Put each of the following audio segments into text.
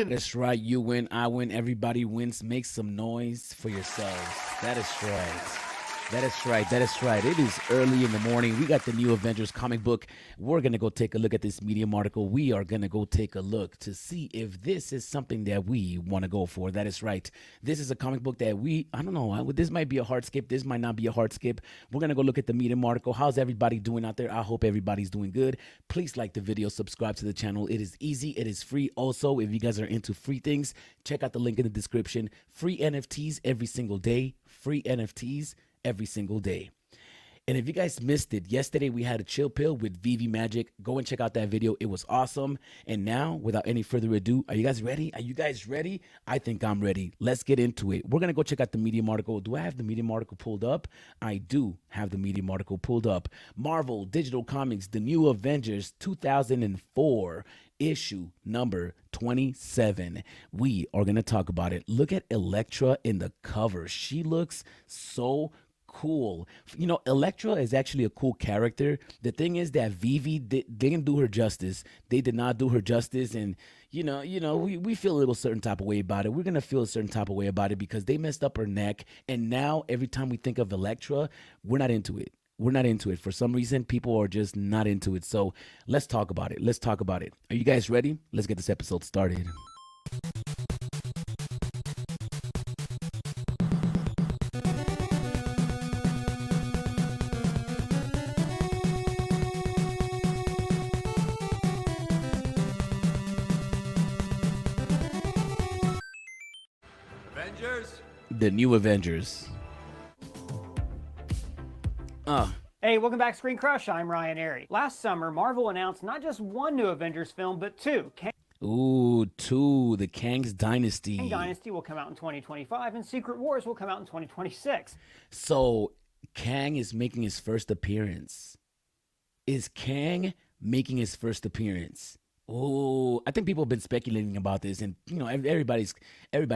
win. That's right. You win, I win, everybody wins. Make some noise for yourselves. That is right. That is right. That is right. It is early in the morning. We got the new Avengers comic book. We're going to go take a look at this Medium article. We are going to go take a look to see if this is something that we want to go for. That is right. This is a comic book that I don't know. This might be a hard skip. This might not be a hard skip. We're going to go look at the Medium article. How's everybody doing out there? I hope everybody's doing good. Please like the video, subscribe to the channel. It is easy. It is free. Also, if you guys are into free things, check out the link in the description. Free NFTs every single day. Free NFTs every single day. And if you guys missed it, yesterday we had a chill pill with VeVe Magic. Go and check out that video. It was awesome. And now, without any further ado, are you guys ready? Are you guys ready? I think I'm ready. Let's get into it. We're going to go check out the Medium article. Do I have the Medium article pulled up? I do have the Medium article pulled up. Marvel Digital Comics, The New Avengers 2004. Issue number 27. We are going to talk about it. Look at Elektra in the cover. She looks so cool. You know, Elektra is actually a cool character. The thing is that VeVe didn't do her justice. They did not do her justice. And, you know, we feel a little certain type of way about it. We're going to feel a certain type of way about it because they messed up her neck. And now every time we think of Elektra, we're not into it. We're not into it. For some reason, people are just not into it. So let's talk about it. Let's talk about it. Are you guys ready? Let's get this episode started. Avengers? The New Avengers. Hey, welcome back, Screen Crush. I'm Ryan Airy. Last summer, Marvel announced not just one new Avengers film, but two. Ooh, two. The Kang's Dynasty. Kang Dynasty will come out in 2025, and Secret Wars will come out in 2026. So, Kang is making his first appearance. Is Kang making his first appearance? Oh, I think people have been speculating about this, and you know, everybody's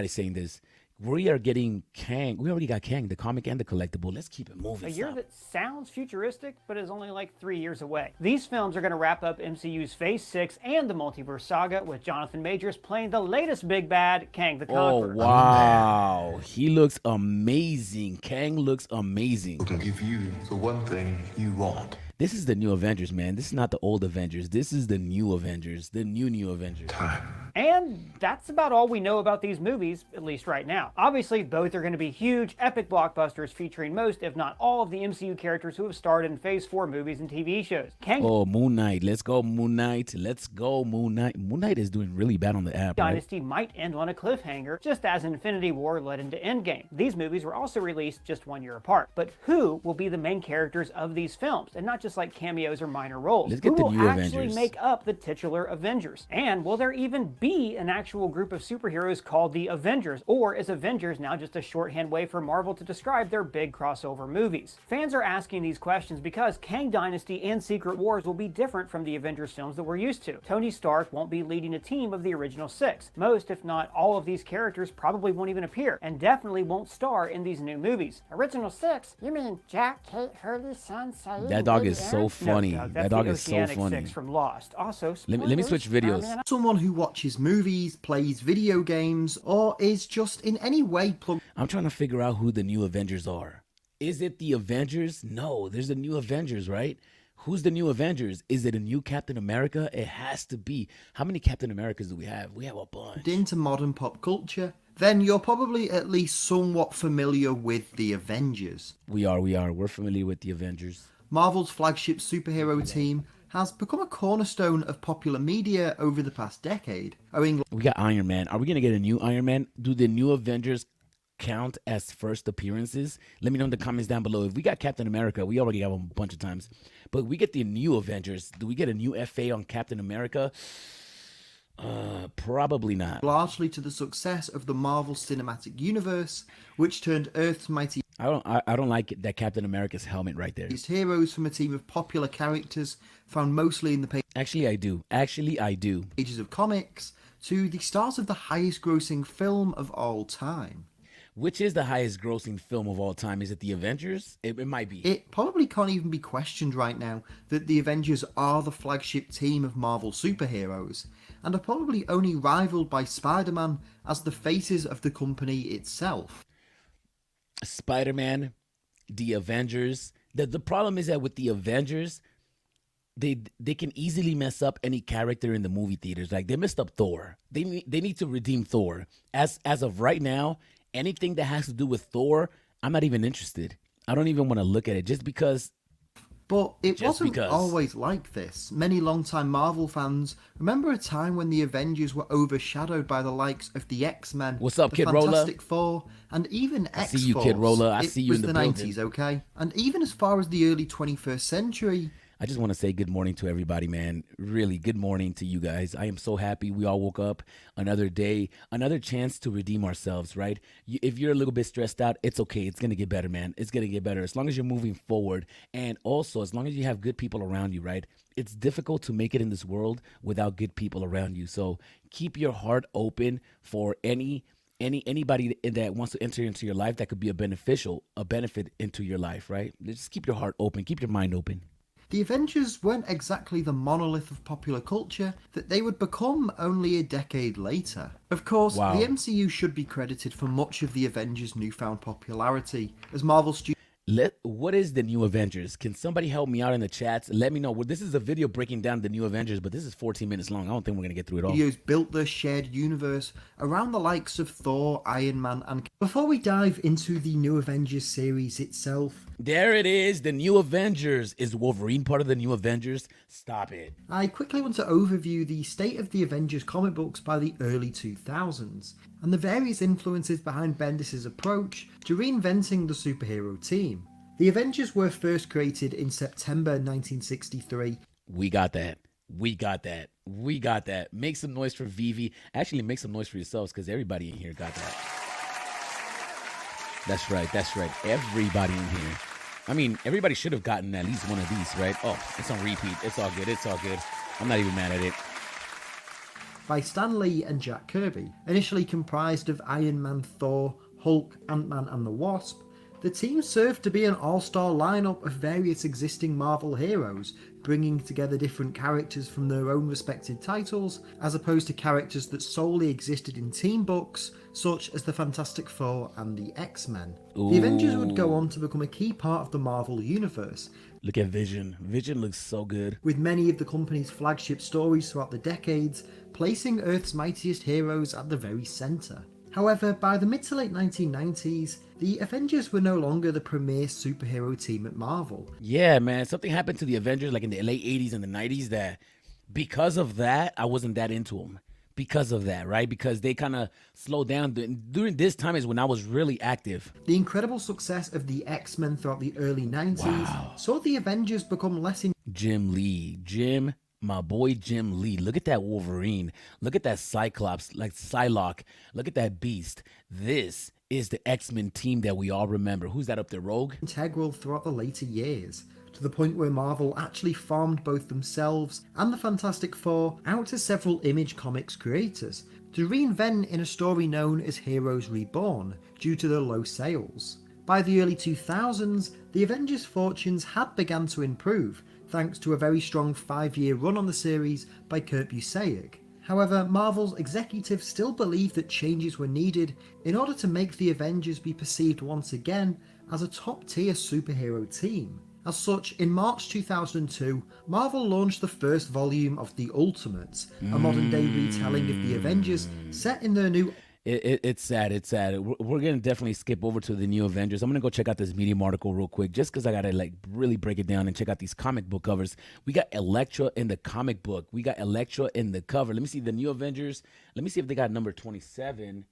saying this. We are getting Kang. We already got Kang, the comic and the collectible. Let's keep it moving. A year that sounds futuristic, but is only like 3 years away. These films are going to wrap up MCU's Phase 6 and the Multiverse Saga, with Jonathan Majors playing the latest big bad, Kang the Conqueror. Oh, wow. He looks amazing. Kang looks amazing. I can give you the one thing you want. This is the new Avengers, man. This is not the old Avengers. This is the new Avengers. The new Avengers. Time. And that's about all we know about these movies, at least right now. Obviously, both are going to be huge, epic blockbusters featuring most, if not all, of the MCU characters who have starred in Phase 4 movies and TV shows. Oh, Moon Knight. Let's go, Moon Knight. Let's go, Moon Knight. Moon Knight is doing really bad on the app, right? Dynasty might end on a cliffhanger, just as Infinity War led into Endgame. These movies were also released just 1 year apart. But who will be the main characters of these films? And not just like cameos or minor roles. Let's get who the will new actually Avengers. make up the titular Avengers? And will there even be an actual group of superheroes called the Avengers? Or is Avengers now just a shorthand way for Marvel to describe their big crossover movies? Fans are asking these questions because Kang Dynasty and Secret Wars will be different from the Avengers films that we're used to. Tony Stark won't be leading a team of the original 6. Most, if not all, of these characters probably won't even appear, and definitely won't star in these new movies. Original 6? You mean Jack, Kate, Hurley, son, Saeed, That dog Baby is so Aaron? funny. No, Doug, That that's dog the is so Oceanic funny. 6 from Lost. Also, Let me spoilers. switch videos. Someone who watches movies, plays video games, or is just in any way plugged I'm trying to figure out who the new Avengers are. Is it the Avengers? No, there's the new Avengers, right? Who's the new Avengers? Is it a new Captain America? It has to be. How many Captain Americas do we have? We have a bunch. into modern pop culture, then you're probably at least somewhat familiar with the Avengers. We are. We're familiar with the Avengers. Marvel's flagship superhero team has become a cornerstone of popular media over the past decade, owing We got Iron Man. Are we going to get a new Iron Man? Do the new Avengers count as first appearances? Let me know in the comments down below. If we got Captain America, we already have him a bunch of times. But we get the new Avengers. Do we get a new FA on Captain America? Probably not. largely to the success of the Marvel Cinematic Universe, which turned Earth's mighty I don't like that Captain America's helmet right there. heroes from a team of popular characters found mostly in the Actually, I do. pages of comics to the start of the highest grossing film of all time. Which is the highest grossing film of all time? Is it The Avengers? It might be. It probably can't even be questioned right now that the Avengers are the flagship team of Marvel superheroes, and are probably only rivaled by Spider-Man as the faces of the company itself. Spider-Man, The Avengers. The problem is that with The Avengers, they can easily mess up any character in the movie theaters. Like they messed up Thor. They need to redeem Thor. As of right now, anything that has to do with Thor, I'm not even interested. I don't even want to look at it just because. But it Just wasn't because. always like this. Many longtime Marvel fans remember a time when the Avengers were overshadowed by the likes of the X-Men, What's up, the Kid Rolla? Fantastic Four, and even I X-Force. see you, Kid Rolla. I see you was in the the building. 90s, okay? And even as far as the early 21st century, I just want to say good morning to everybody, man. Really, good morning to you guys. I am so happy we all woke up. Another day, another chance to redeem ourselves, right? If you're a little bit stressed out, it's okay. It's going to get better, man. It's going to get better as long as you're moving forward. And also, as long as you have good people around you, right? It's difficult to make it in this world without good people around you. So keep your heart open for anybody that wants to enter into your life that could be a benefit into your life, right? Just keep your heart open. Keep your mind open. the Avengers weren't exactly the monolith of popular culture that they would become only a decade later. Of course, Wow. the MCU should be credited for much of the Avengers' newfound popularity, as Marvel Studios What is the new Avengers? Can somebody help me out in the chats? Let me know. Well, this is a video breaking down the new Avengers, but this is 14 minutes long. I don't think we're going to get through it all. built their shared universe around the likes of Thor, Iron Man, and... Before we dive into the new Avengers series itself, There it is. The new Avengers. Is Wolverine part of the new Avengers? Stop it. I quickly want to overview the state of the Avengers comic books by the early 2000s, and the various influences behind Bendis' approach to reinventing the superhero team. The Avengers were first created in September 1963. We got that. We got that. We got that. Make some noise for VeVe. Actually, make some noise for yourselves because everybody in here got that. That's right. That's right. Everybody in here. I mean, everybody should have gotten at least one of these, right? Oh, it's on repeat. It's all good. It's all good. I'm not even mad at it. By Stan Lee and Jack Kirby. Initially comprised of Iron Man, Thor, Hulk, Ant-Man and the Wasp, the team served to be an all-star lineup of various existing Marvel heroes, bringing together different characters from their own respective titles, as opposed to characters that solely existed in team books, such as the Fantastic Four and the X-Men. The Avengers would go on to become a key part of the Marvel Universe, Look at Vision. Vision looks so good. with many of the company's flagship stories throughout the decades, placing Earth's mightiest heroes at the very centre. However, by the mid to late 1990s, the Avengers were no longer the premier superhero team at Marvel. Yeah, man. Something happened to the Avengers like in the late 80s and the 90s that because of that, I wasn't that into them. Because of that, right? Because they kind of slowed down. During this time is when I was really active. The incredible success of the X-Men throughout the early 90s saw the Avengers become less Jim Lee. My boy Jim Lee. Look at that Wolverine. Look at that Cyclops, like Psylocke. Look at that Beast. This is the X-Men team that we all remember. Who's that up there, Rogue? integral throughout the later years, to the point where Marvel actually farmed both themselves and the Fantastic Four out to several Image Comics creators to reinvent in a story known as Heroes Reborn due to their low sales. By the early 2000s, the Avengers' fortunes had begun to improve, thanks to a very strong 5-year run on the series by Kurt Busiek. However, Marvel's executives still believed that changes were needed in order to make the Avengers be perceived once again as a top-tier superhero team. As such, in March 2002, Marvel launched the first volume of The Ultimates, a modern-day retelling of the Avengers set in their new... It's sad. It's sad. We're going to definitely skip over to the new Avengers. I'm going to go check out this Medium article real quick just because I got to like really break it down and check out these comic book covers. We got Elektra in the comic book. We got Elektra in the cover. Let me see the new Avengers. Let me see if they got number 27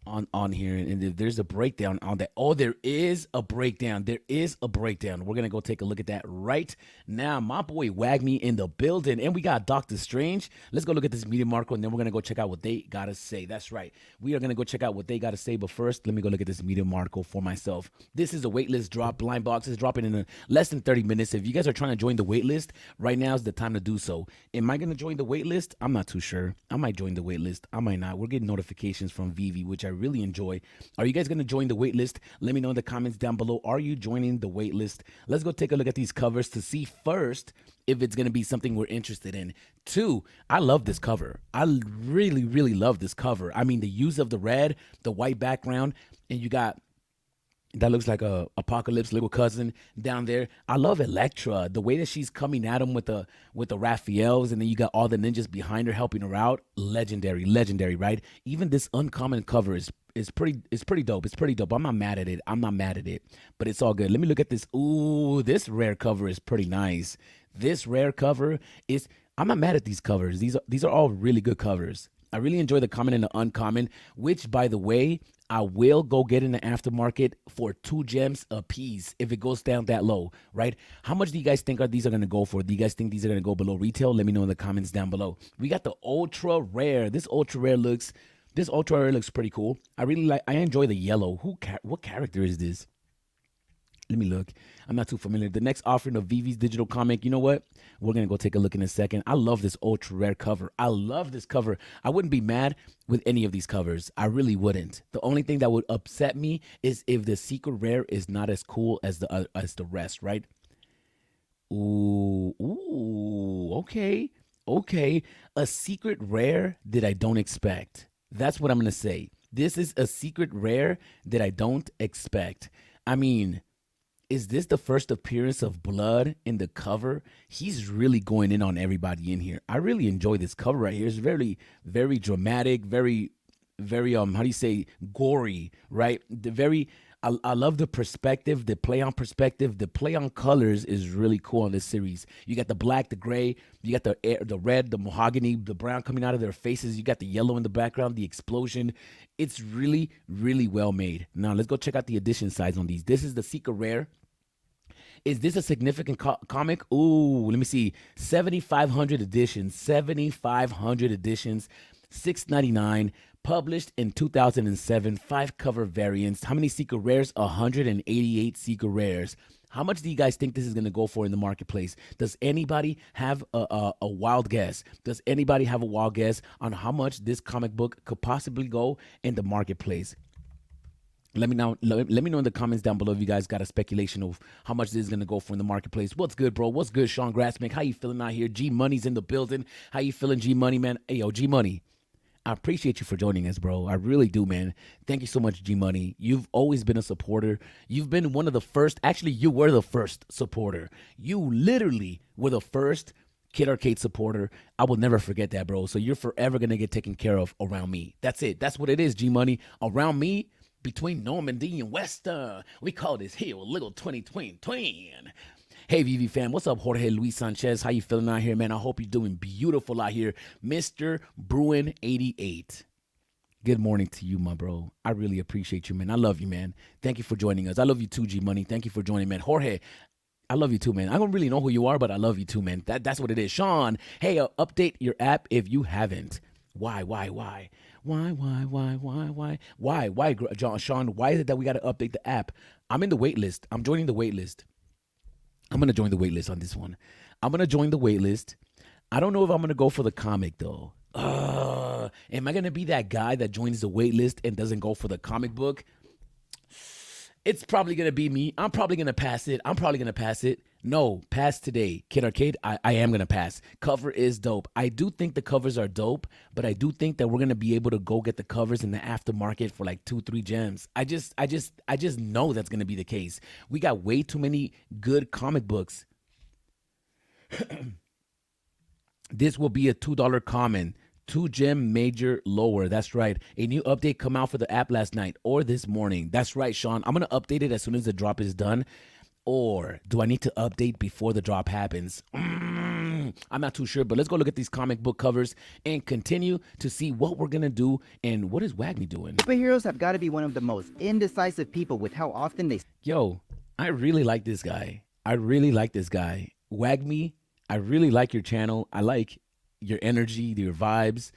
on here, and if there's a breakdown on that. Oh, there is a breakdown. There is a breakdown. We're gonna go take a look at that right now. My boy Wagme in the building, and we got Doctor Strange. Let's go look at this Medium article, and then we're gonna go check out what they gotta say. That's right, we are gonna go check out what they gotta say, but first let me go look at this Medium article for myself. This is a waitlist drop. Blind Box is dropping in less than 30 minutes. If you guys are trying to join the waitlist, right now is the time to do so. Am I gonna join the waitlist? I'm not too sure. I might join the waitlist. I might not. We're getting notifications from VeVe, which I really enjoy. Are you guys going to join the wait list? Let me know in the comments down below. Are you joining the wait list? Let's go take a look at these covers to see first if it's going to be something we're interested in. 2, I love this cover. I really, really love this cover. I mean, the use of the red, the white background, and you got that looks like a Apocalypse little cousin down there. I love Elektra, the way that she's coming at him with the Raphaels, and then you got all the ninjas behind her helping her out. Legendary, right? Even this uncommon cover is pretty dope. It's pretty dope. I'm not mad at it. But it's all good. Let me look at this. Ooh, this rare cover is pretty nice. This rare cover is. I'm not mad at these covers. These are all really good covers. I really enjoy the common and the uncommon, which, by the way, I will go get in the aftermarket for 2 gems a piece if it goes down that low, right? How much do you guys think these are going to go for? Do you guys think these are going to go below retail? Let me know in the comments down below. We got the ultra rare. This ultra rare looks pretty cool. I enjoy the yellow. What character is this? Let me look. I'm not too familiar. The next offering of VeVe's digital comic. You know what? We're going to go take a look in a second. I love this ultra rare cover. I love this cover. I wouldn't be mad with any of these covers. I really wouldn't. The only thing that would upset me is if the secret rare is not as cool as the rest, right? Ooh, okay. A secret rare that I don't expect. That's what I'm going to say. This is a secret rare that I don't expect. I mean, is this the first appearance of Blood in the cover? He's really going in on everybody in here. I really enjoy this cover right here. It's very, very dramatic, very, how do you say, gory, right? I love the perspective, the play on perspective, the play on colors is really cool on this series. You got the black, the gray, you got the red, the mahogany, the brown coming out of their faces. You got the yellow in the background, the explosion. It's really, really well made. Now let's go check out the edition size on these. This is the secret rare. Is this a significant comic? Ooh, let me see. 7,500 editions. 7,500 editions. $6.99. Published in 2007. 5 cover variants. How many secret rares? 188 secret rares. How much do you guys think this is going to go for in the marketplace? Does anybody have a wild guess? Does anybody have a wild guess on how much this comic book could possibly go in the marketplace? Let me know in the comments down below if you guys got a speculation of how much this is going to go for in the marketplace. What's good, bro? What's good, Sean Grassmick? How you feeling out here? G Money's in the building. How you feeling, G Money, man? Hey, yo, G Money. I appreciate you for joining us, bro. I really do, man. Thank you so much, G Money. You've always been a supporter. You've been one of the first. Actually, you were the first supporter. You literally were the first Kid Arcade supporter. I will never forget that, bro. So you're forever going to get taken care of around me. That's it. That's what it is, G Money. Around me. Between Normandy and Western, we call this here a little 2020. Hey, VeVe fam, what's up, Jorge Luis Sanchez? How you feeling out here, man? I hope you're doing beautiful out here. Mr. Bruin 88. Good morning to you, my bro. I really appreciate you, man. I love you, man. Thank you for joining us. I love you too, G Money. Thank you for joining, man. Jorge, I love you too, man. I don't really know who you are, but I love you too, man. That's what it is. Sean, hey, update your app if you haven't. Why, Sean, why is it that we got to update the app? I'm in the wait list. I'm joining the wait list. I'm going to join the wait list on this one. I'm going to join the wait list. I don't know if I'm going to go for the comic, though. Am I going to be that guy that joins the wait list and doesn't go for the comic book? It's probably going to be me. I'm probably going to pass it. No, pass today. Kid Arcade, I am going to pass. Cover is dope. I do think the covers are dope, but I do think that we're going to be able to go get the covers in the aftermarket for like 2-3 gems. I just know that's going to be the case. We got way too many good comic books. This will be a $2 common. 2 gem major lower. That's right. A new update come out for the app last night or this morning. That's right, Sean. I'm going to update it as soon as the drop is done. Or do I need to update before the drop happens? I'm not too sure, but let's go look at these comic book covers and continue to see what we're going to do and what is Wagme doing. Superheroes have got to be one of the most indecisive people with how often they... Yo, I really like this guy. Wagme, I really like your channel. I like your energy, your vibes.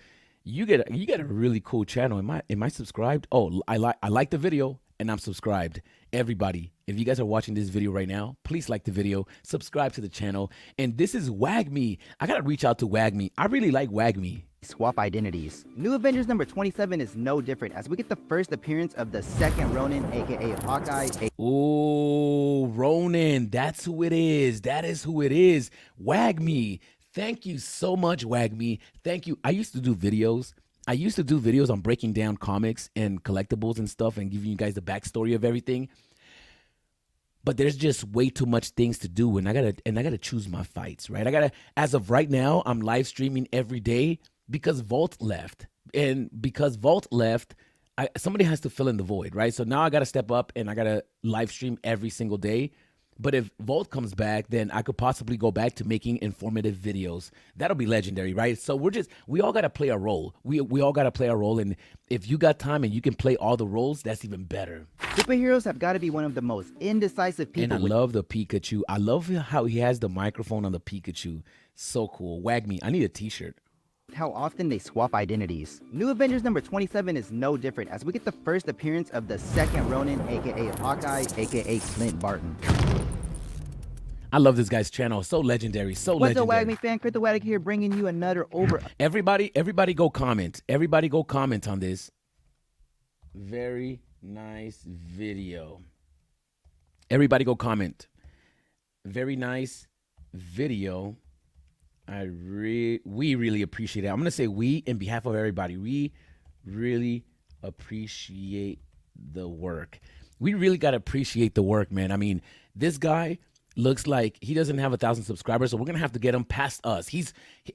You get a really cool channel. Am I subscribed? Oh, I like the video and I'm subscribed. Everybody, if you guys are watching this video right now, please like the video, subscribe to the channel. And this is Wagme. I gotta reach out to Wagme. I really like Wagme. swap identities. New Avengers number 27 is no different as we get the first appearance of the second Ronin, aka Hawkeye. Ooh, Ronin, that's who it is. That is who it is. Wag Me. Thank you so much, Wag Me. Thank you. I used to do videos on breaking down comics and collectibles and stuff and giving you guys the backstory of everything. But there's just way too much things to do, and I gotta choose my fights, right? As of right now, I'm live streaming every day because Vault left. And because Vault left, somebody has to fill in the void, right? So now I gotta step up and I gotta live stream every single day. But if Vault comes back, then I could possibly go back to making informative videos. That'll be legendary, right? So we all got to play a role. We all got to play a role. And if you got time and you can play all the roles, that's even better. Superheroes have got to be one of the most indecisive people. And I love the Pikachu. I love how he has the microphone on the Pikachu. So cool. Wag Me. I need a t-shirt. How often they swap identities. New Avengers number 27 is no different as we get the first appearance of the second Ronin, aka Hawkeye, aka Clint Barton. I love this guy's channel. So legendary. So What's legendary. up, Wag Me fan? Cryptowatic here, bringing you another Everybody go comment. Everybody go comment on this. Very nice video. Everybody go comment. Very nice video. We really appreciate it. I'm gonna say we in behalf of everybody. We really appreciate the work. We really gotta appreciate the work, man. I mean, this guy looks like he doesn't have 1,000 subscribers, so we're gonna have to get him past us.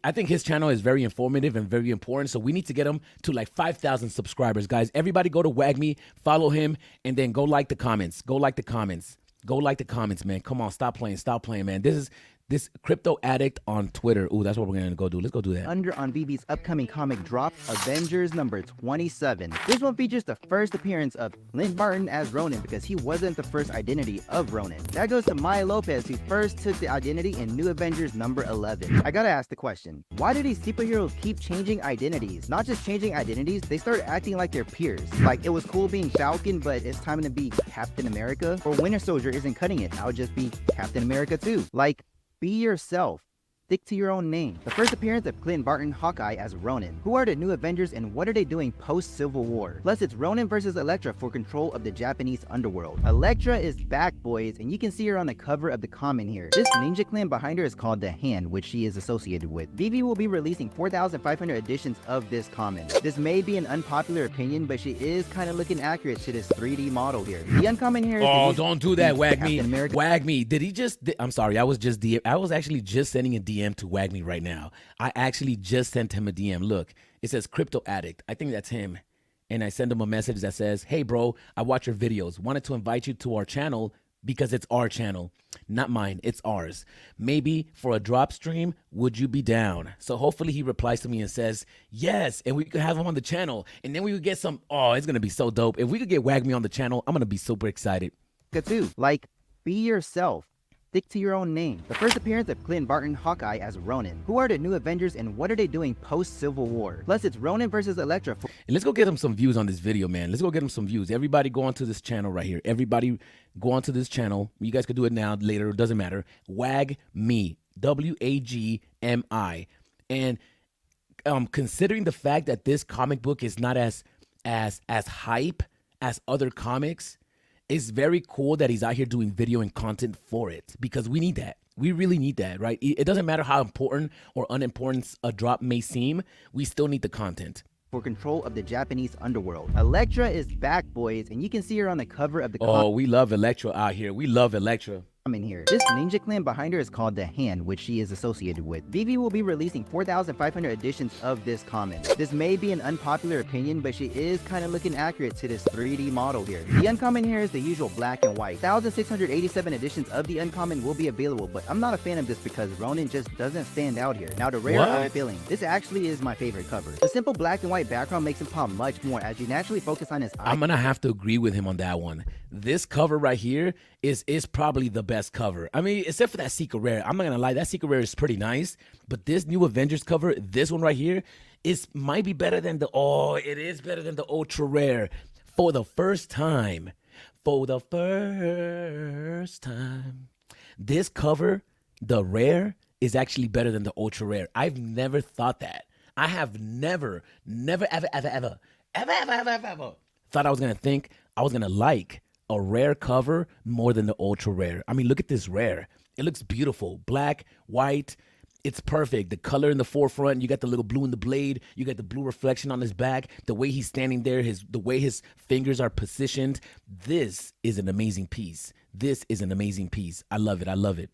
I think his channel is very informative and very important, so we need to get him to like 5,000 subscribers, guys. Everybody go to Wag Me, follow him, and then go like the comments. Go like the comments. Go like the comments, man. Come on, stop playing, man. This crypto addict on Twitter. Ooh, that's what we're gonna go do. Let's go do that. Under on VeVe's upcoming comic drop, Avengers number 27. This one features the first appearance of Clint Barton as Ronin because he wasn't the first identity of Ronin. That goes to Maya Lopez, who first took the identity in New Avengers number 11. I gotta ask the question, why do these superheroes keep changing identities? Not just changing identities, they start acting like their peers. Like it was cool being Falcon, but it's time to be Captain America. Or Winter Soldier isn't cutting it, I'll just be Captain America too. Like, be yourself. Stick to your own name. The first appearance of Clint Barton, Hawkeye as Ronin. Who are the new Avengers and what are they doing post-Civil War? Plus, it's Ronin versus Elektra for control of the Japanese underworld. Elektra is back, boys, and you can see her on the cover of the comic here. This ninja clan behind her is called the Hand, which she is associated with. VeVe will be releasing 4,500 editions of this comic. This may be an unpopular opinion, but she is kind of looking accurate to this 3D model here. The uncommon here is oh, don't do that, Wag Me. America. Wag Me. Did he just? I'm sorry. I was actually just sending a DM to Wag Me right now. I actually just sent him a DM. Look, it says Crypto Addict. I think that's him. And I send him a message that says, hey, bro, I watch your videos. Wanted to invite you to our channel because it's our channel. Not mine. It's ours. Maybe for a drop stream, would you be down? So hopefully he replies to me and says, yes. And we could have him on the channel. And then we would get some, oh, it's going to be so dope. If we could get Wag Me on the channel, I'm going to be super excited. Too. Like, be yourself. Stick to your own name. The first appearance of Clint Barton, Hawkeye as Ronin. Who are the new Avengers and what are they doing post-Civil War? Plus, it's Ronin versus Elektra. And let's go get him some views on this video, man. Let's go get him some views. Everybody go onto this channel right here. Everybody go onto this channel. You guys could do it now, later. It doesn't matter. Wag Me. WAGMI. And considering the fact that this comic book is not as hype as other comics, it's very cool that he's out here doing video and content for it because we need that. We really need that, right? It doesn't matter how important or unimportant a drop may seem. We still need the content. For control of the Japanese underworld. Elektra is back, boys, and you can see her on the cover of the Oh, we love Elektra out here. We love Elektra. In here. This ninja clan behind her is called the Hand, which she is associated with. VeVe will be releasing 4,500 editions of this comic. This may be an unpopular opinion, but she is kind of looking accurate to this 3D model here. The uncommon here is the usual black and white. 1,687 editions of the uncommon will be available, but I'm not a fan of this because Ronin just doesn't stand out here. Now the rare I'm feeling. This actually is my favorite cover. The simple black and white background makes him pop much more as you naturally focus on his eyes. I'm gonna have to agree with him on that one. This cover right here is probably the best cover. I mean, except for that Secret Rare. I'm not gonna lie, that Secret Rare is pretty nice. But this new Avengers cover, this one right here, might be better than it is better than the Ultra Rare. For the first time. This cover, the Rare, is actually better than the Ultra Rare. I've never thought that. I have never, ever thought I was gonna like a rare cover more than the ultra rare. I mean, look at this rare. It looks beautiful. Black, white. It's perfect. The color in the forefront, you got the little blue in the blade, you got the blue reflection on his back, the way he's standing there, the way his fingers are positioned. This is an amazing piece. This is an amazing piece. I love it. I love it.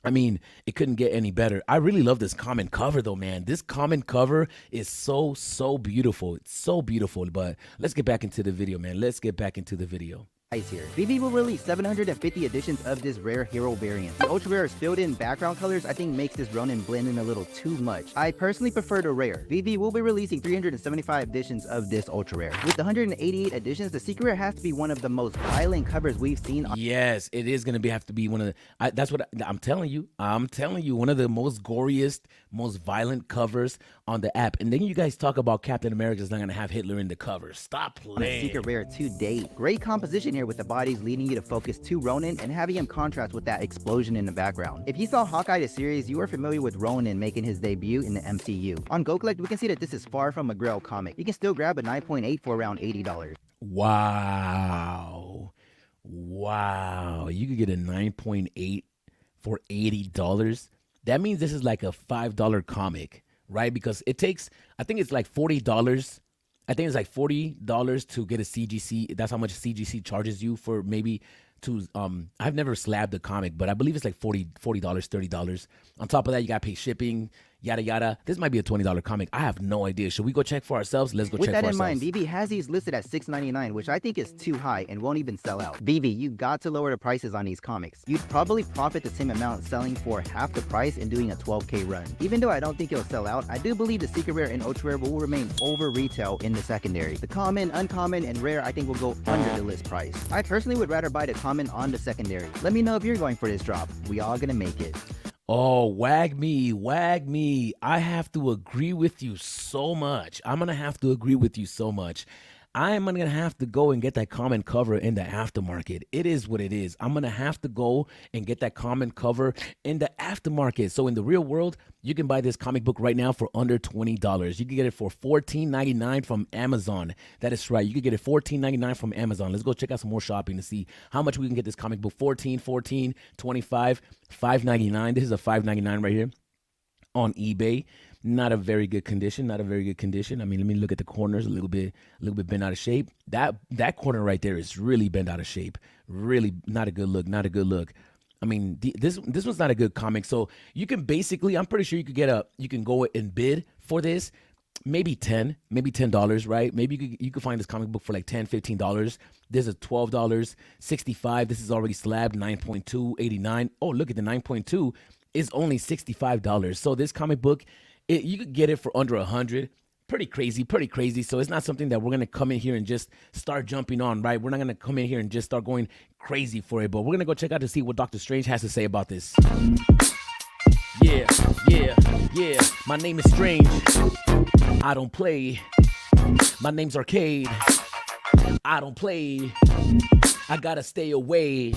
I mean, it couldn't get any better. I really love this common cover though, man. This common cover is so beautiful. It's so beautiful. But let's get back into the video, man. Let's get back into the video. Here. VeVe will release 750 editions of this rare hero variant. The ultra rare's filled in background colors I think makes this Ronin blend in a little too much. I personally prefer the rare. VeVe will be releasing 375 editions of this ultra rare. With 188 editions, the secret rare has to be one of the most violent covers we've seen. Yes, it is going to have to be one of the, that's what I'm telling you. I'm telling you, one of the most goriest, most violent covers on the app. And then you guys talk about Captain America's not going to have Hitler in the cover. Stop playing. Secret rare to date. Great composition here with the bodies leading you to focus to Ronin and having him contrast with that explosion in the background. If you saw Hawkeye the series, you are familiar with Ronin making his debut in the MCU. On Go Collect, we can see that this is far from a Grail comic. You can still grab a 9.8 for around $80. Wow. You could get a 9.8 for $80. That means this is like a $5 comic, right? Because it takes, I think it's like $40. I think it's like $40 to get a CGC. That's how much CGC charges you for maybe to, I've never slabbed a comic, but I believe it's like $40, $30. On top of that, you got to pay shipping, yada, yada. This might be a $20 comic. I have no idea. Should we go check for ourselves? Let's go check for ourselves. With that in mind, VeVe has these listed at $6.99, which I think is too high and won't even sell out. VeVe, you got to lower the prices on these comics. You'd probably profit the same amount selling for half the price and doing a 12K run. Even though I don't think it'll sell out, I do believe the secret rare and ultra rare will remain over retail in the secondary. The common, uncommon, and rare I think will go under the list price. I personally would rather buy the common on the secondary. Let me know if you're going for this drop. We all gonna make it. Oh, wag me. I have to agree with you so much. I'm going to have to agree with you so much. I'm going to have to go and get that common cover in the aftermarket. It is what it is. I'm going to have to go and get that common cover in the aftermarket. So in the real world, you can buy this comic book right now for under $20. You can get it for $14.99 from Amazon. That is right. You can get it $14.99 from Amazon. Let's go check out some more shopping to see how much we can get this comic book. $14, $25, $5.99. This is a $5.99 right here on eBay. Not a very good condition. I mean, let me look at the corners a little bit bent out of shape. That corner right there is really bent out of shape. Really not a good look. I mean, this one's not a good comic. So you can basically, I'm pretty sure you can go and bid for this. Maybe $10, right? Maybe you could find this comic book for like $10, $15. There's a $12, $65. This is already slabbed, 9.2, 89. Oh, look at the 9.2 is only $65. So this comic book, you could get it for under $100. Pretty crazy. So it's not something that we're going to come in here and just start jumping on, right? We're not going to come in here and just start going crazy for it, but we're going to go check out to see what Doctor Strange has to say about this. Yeah. My name is Strange. I don't play. My name's Arcade. I don't play. I gotta stay away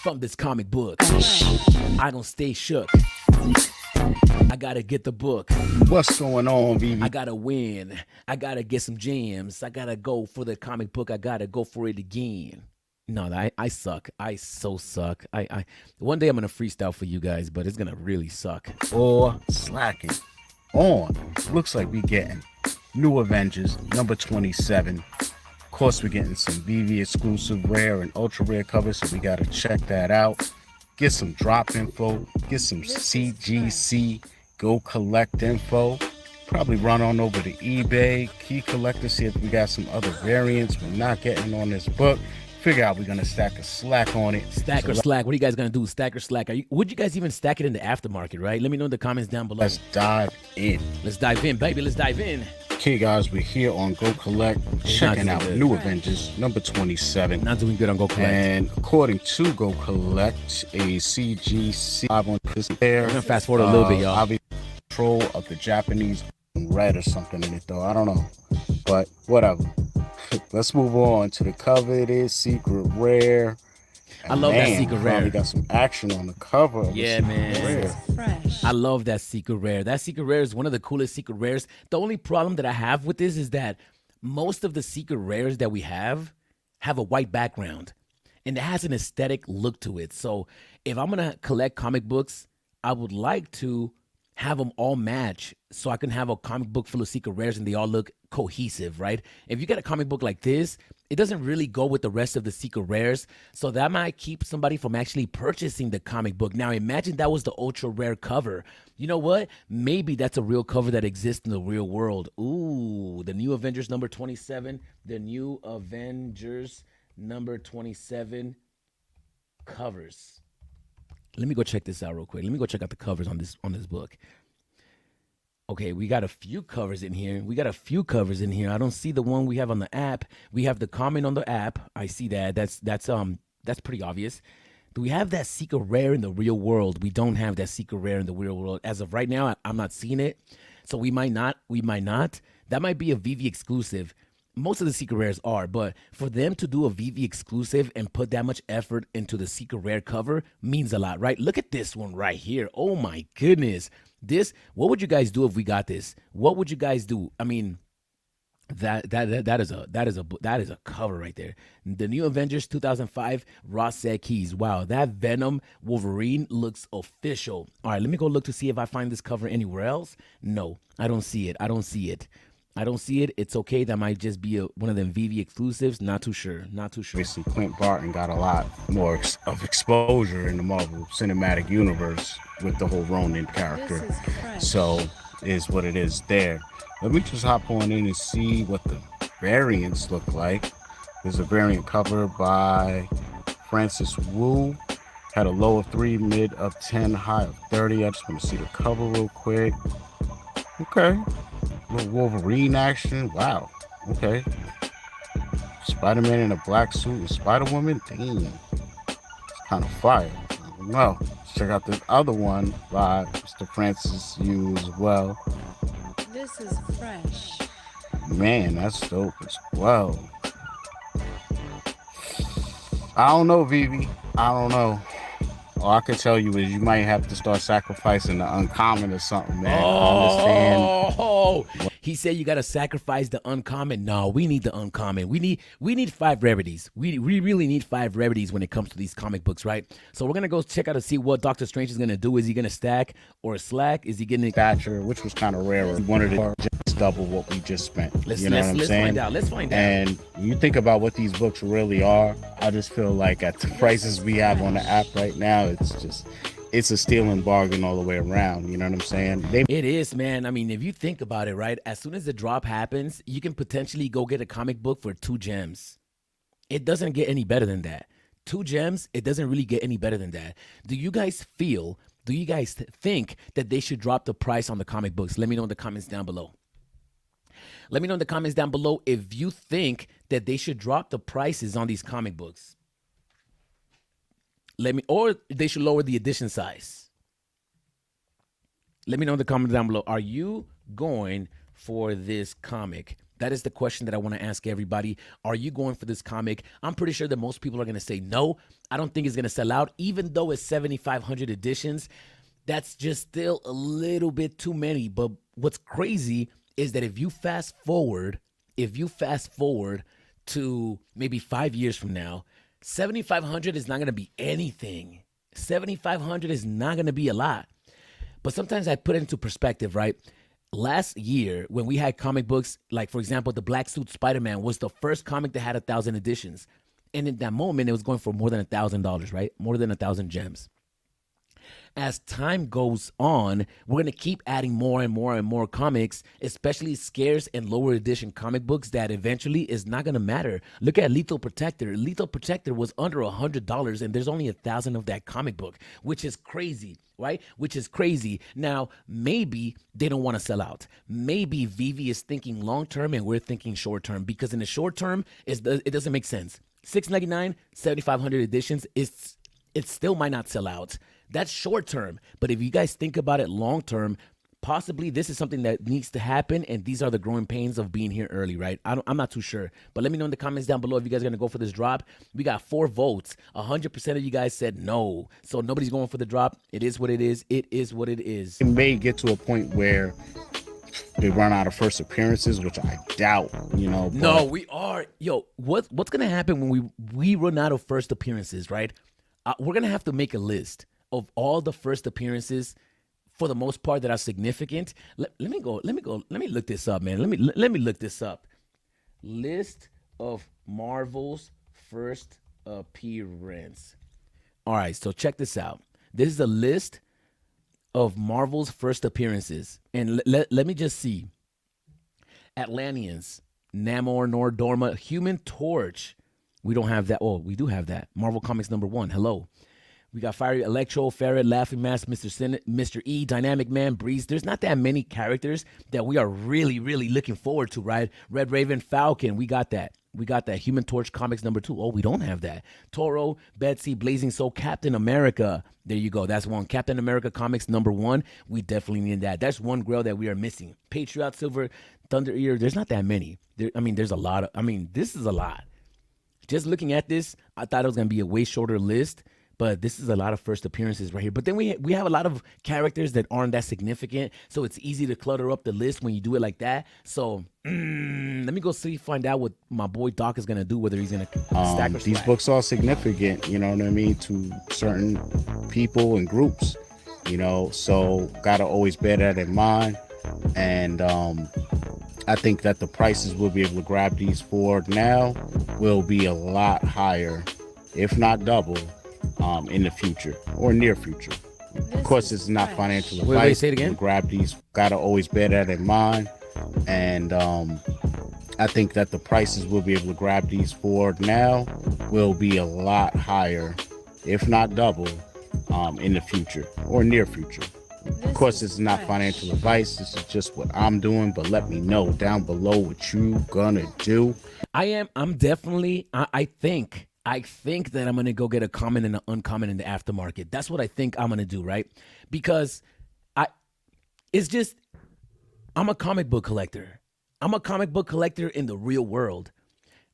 from this comic book. I don't stay shook. I gotta get the book. What's going on, VeVe? I gotta win. I gotta get some jams. I gotta go for the comic book. I gotta go for it again. No, I suck. I so suck. I one day I'm gonna freestyle for you guys, but it's gonna really suck. Or slacking on. Looks like we getting new Avengers number 27. Of course, we're getting some VeVe exclusive rare and ultra rare covers, so we gotta check that out. Get some drop info. Get some CGC Go Collect info. Probably run on over to eBay, Key Collector, see if we got some other variants we're not getting on this book. Figure out we're gonna stack a slack on it. Stack or slack? What are you guys gonna do? Stack or slack? Would you guys even stack it in the aftermarket, right? Let me know in the comments down below. Let's dive in. Let's dive in, baby. Let's dive in. Okay, guys, we're here on Go Collect, checking out New Avengers number 27. Not doing good on Go Collect. And according to Go Collect, a CGC on this there. We're gonna fast forward a little bit, y'all. Obviously, control of the Japanese red or something in it, though. I don't know, but whatever. Let's move on to the cover. It is secret rare. I love that Man, secret finally rare. got some action on the cover. Of the Yeah, secret man. rare. I love that secret rare. That secret rare is one of the coolest secret rares. The only problem that I have with this is that most of the secret rares that we have a white background and it has an aesthetic look to it. So if I'm going to collect comic books, I would like to have them all match so I can have a comic book full of secret rares and they all look cohesive, right? If you get a comic book like this, it doesn't really go with the rest of the secret rares. So that might keep somebody from actually purchasing the comic book. Now, imagine that was the ultra rare cover. You know what? Maybe that's a real cover that exists in the real world. Ooh, the new Avengers number 27. The new Avengers number 27 covers. Let me go check this out real quick. Let me go check out the covers on this book. Okay, we got a few covers in here. I don't see the one we have on the app. We have the comment on the app. I see that. That's pretty obvious. Do we have that secret rare in the real world? We don't have that secret rare in the real world. As of right now, I'm not seeing it. So we might not. That might be a VeVe exclusive. Most of the secret rares are, but for them to do a VeVe exclusive and put that much effort into the secret rare cover means a lot, right? Look at this one right here. Oh my goodness. What would you guys do if we got this? What would you guys do? I mean, that is a cover right there. The new Avengers 2005 Ross said keys. Wow, that Venom Wolverine looks official. All right, let me go look to see if I find this cover anywhere else. No, I don't see it. It's okay. That might just be one of them VeVe exclusives. Not too sure. Obviously, Clint Barton got a lot more of exposure in the Marvel Cinematic Universe with the whole Ronin character. So, is what it is there. Let me just hop on in and see what the variants look like. There's a variant cover by Francis Wu. Had a low of 3, mid of 10, high of 30. I just want to see the cover real quick. Okay. Little Wolverine action. Wow. Okay. Spider-Man in a black suit and Spider-Woman. Damn. It's kind of fire. I don't know. Let's check out the other one by Mr. Francis Yu as well. This is fresh. Man, that's dope as well. I don't know, VeVe. I don't know. All I can tell you is you might have to start sacrificing the uncommon or something, man. I understand. He said you gotta sacrifice the uncommon. No, we need the uncommon. We need 5 rarities. We really need 5 rarities when it comes to these comic books, right? So we're gonna go check out to see what Doctor Strange is gonna do. Is he gonna stack or slack? Is he gonna Thatcher, which was kind of rare. We wanted to just double what we just spent. Let's saying? find out. Let's find out. And you think about what these books really are. I just feel like at the prices we have on the app right now, it's a steal and bargain all the way around. You know what I'm saying? It is, man. I mean, if you think about it, right? As soon as the drop happens, you can potentially go get a comic book for 2 gems. It doesn't get any better than that. 2 gems, it doesn't really get any better than that. Do you guys think that they should drop the price on the comic books? Let me know in the comments down below. Let me know in the comments down below if you think that they should drop the prices on these comic books. Or they should lower the edition size. Let me know in the comments down below. Are you going for this comic? That is the question that I want to ask everybody. Are you going for this comic? I'm pretty sure that most people are going to say no. I don't think it's going to sell out, even though it's 7,500 editions. That's just still a little bit too many. But what's crazy is that if you fast forward to maybe 5 years from now, 7,500 is not going to be anything. 7,500 is not going to be a lot. But sometimes I put it into perspective, right? Last year, when we had comic books, like, for example, the Black Suit Spider-Man was the first comic that had 1,000 editions. And in that moment, it was going for more than $1,000, right? More than 1,000 gems. As time goes on, we're going to keep adding more and more and more comics, especially scarce and lower edition comic books that eventually is not going to matter. Look at Lethal Protector. Lethal Protector was under $100 and there's only 1,000 of that comic book, which is crazy, right? Which is crazy. Now, maybe they don't want to sell out. Maybe VeVe is thinking long-term and we're thinking short-term, because in the short term, it doesn't make sense. $6.99, 7,500 editions, it still might not sell out. That's short term. But if you guys think about it long term, possibly this is something that needs to happen, and these are the growing pains of being here early, right? I'm not too sure, but let me know in the comments down below if you guys are gonna go for this drop. We got 4 votes. 100% of you guys said no, so nobody's going for the drop. It is what it is. It is what it is. It may get to a point where they run out of first appearances, which I doubt, but No, we are. Yo, what's gonna happen when we run out of first appearances, right? We're gonna have to make a list of all the first appearances, for the most part, that are significant. Let me look this up, man. Let me look this up. List of Marvel's first appearance. All right, so check this out. This is a list of Marvel's first appearances, and let me just see. Atlanteans, Namor, Nordorma, Human Torch. We don't have that. Oh, we do have that. Marvel Comics #1. Hello. We got Fiery Electro, Ferret, Laughing Mask, Mr. E, Dynamic Man, Breeze. There's not that many characters that we are really, really looking forward to, right? Red Raven, Falcon, we got that. We got that. Human Torch Comics #2. Oh, we don't have that. Toro, Betsy, Blazing Soul, Captain America. There you go. That's one. Captain America Comics #1. We definitely need that. That's one grail that we are missing. Patriot, Silver, Thunder Ear. There's not that many. There's a lot of, this is a lot. Just looking at this, I thought it was going to be a way shorter list. But this is a lot of first appearances right here. But then we have a lot of characters that aren't that significant. So it's easy to clutter up the list when you do it like that. So let me go find out what my boy Doc is going to do, whether he's going to stack or these slack. books are significant, to certain people and groups, so got to always bear that in mind. And I think that the prices we'll be able to grab these for now will be a lot higher, if not double, in the future or near future. Of course, it's not financial advice. Wait, say it again. Grab these, gotta always bear that in mind. And I think that the prices we'll be able to grab these for now will be a lot higher, if not double, in the future or near future. Of course, it's not financial advice. This is just what I'm doing, but let me know down below what you gonna do. I'm definitely, I think that I'm going to go get a common and an uncommon in the aftermarket. That's what I think I'm going to do, right? Because I'm a comic book collector. I'm a comic book collector in the real world.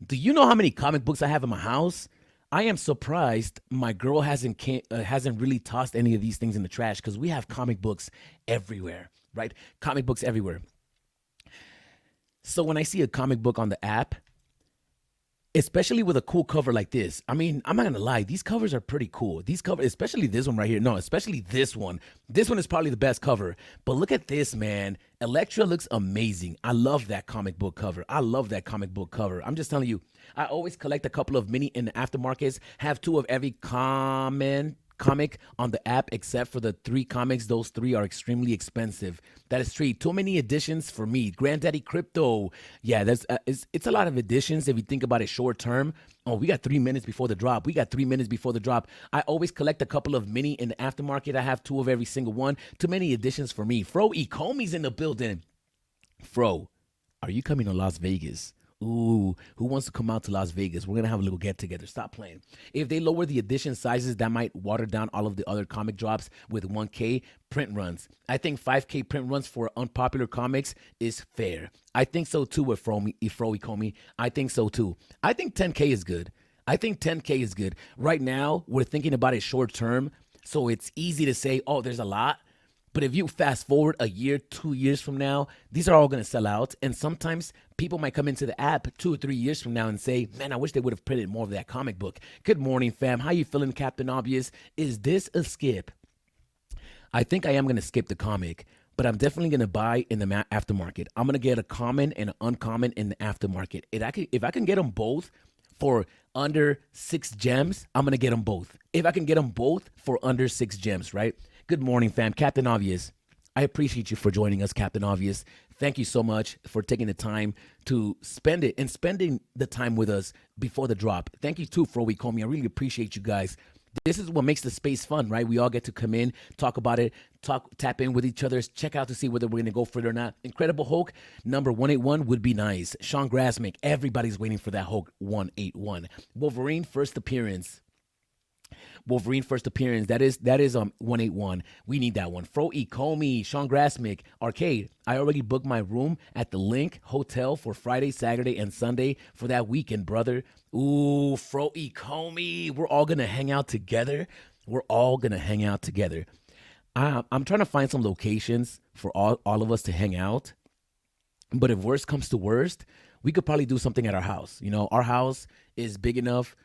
Do you know how many comic books I have in my house? I am surprised my girl hasn't really tossed any of these things in the trash, because we have comic books everywhere, right? Comic books everywhere. So when I see a comic book on the app, especially with a cool cover like this. I'm not going to lie. These covers are pretty cool. These covers, especially this one right here. No, especially this one. This one is probably the best cover. But look at this, man. Elektra looks amazing. I love that comic book cover. I'm just telling you, I always collect a couple of mini in the aftermarkets, have 2 of every comic on the app except for the 3 comics. Those 3 are extremely expensive. That is 3. Too many editions for me. Granddaddy Crypto. Yeah, it's a lot of editions if you think about it short term. Oh, we got 3 minutes before the drop. I always collect a couple of mini in the aftermarket. I have 2 of every single one. Too many editions for me. Fro Ecomi's in the building. Fro, are you coming to Las Vegas? Ooh, who wants to come out to Las Vegas? We're going to have a little get together. Stop playing. If they lower the edition sizes, that might water down all of the other comic drops with 1K print runs. I think 5K print runs for unpopular comics is fair. I think so too with Fro Ecomi. I think so too. I think 10K is good. Right now, we're thinking about it short term, so it's easy to say, oh, there's a lot. But if you fast forward a year, 2 years from now, these are all going to sell out. And sometimes people might come into the app 2 or 3 years from now and say, man, I wish they would have printed more of that comic book. Good morning, fam. How you feeling, Captain Obvious? Is this a skip? I think I am going to skip the comic, but I'm definitely going to buy in the aftermarket. I'm going to get a common and an uncommon in the aftermarket. If I can get them both for under 6 gems, I'm going to get them both. If I can get them both for under 6 gems, right? Good morning, fam. Captain Obvious. I appreciate you for joining us, Captain Obvious. Thank you so much for taking the time to spend it and spending the time with us before the drop. Thank you, too, for Comey. I really appreciate you guys. This is what makes the space fun, right? We all get to come in, talk about it, tap in with each other, check out to see whether we're going to go for it or not. Incredible Hulk, number 181 would be nice. Sean Grasmick, everybody's waiting for that Hulk 181. Wolverine, first appearance. Wolverine first appearance. That is 181. We need that one. Fro E. Comey, Sean Grassmick, Arcade. I already booked my room at the Link Hotel for Friday, Saturday, and Sunday for that weekend, brother. Ooh, Fro E. Comey. We're all gonna hang out together. I'm trying to find some locations for all of us to hang out. But if worst comes to worst, we could probably do something at our house. You know, our house is big enough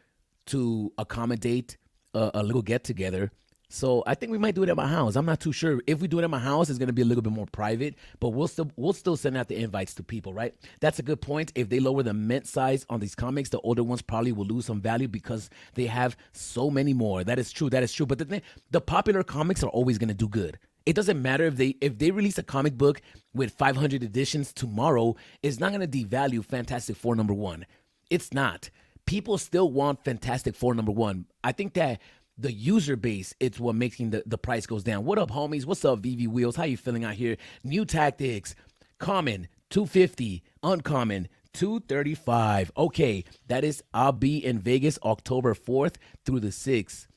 to accommodate a little get together. So I think we might do it at my house. I'm not too sure. If we do it at my house, it's going to be a little bit more private, but we'll still send out the invites to people, right? That's a good point. If they lower the mint size on these comics, the older ones probably will lose some value because they have so many more. That is true. But the popular comics are always going to do good. It doesn't matter if they release a comic book with 500 editions tomorrow, it's not going to devalue Fantastic Four #1. It's not. People still want Fantastic Four #1. I think that the user base, it's what making the price goes down. What up, homies? What's up, VeVe Wheels? How you feeling out here? New Tactics, common, 250, uncommon, 235. Okay, that is, I'll be in Vegas October 4th through the 6th.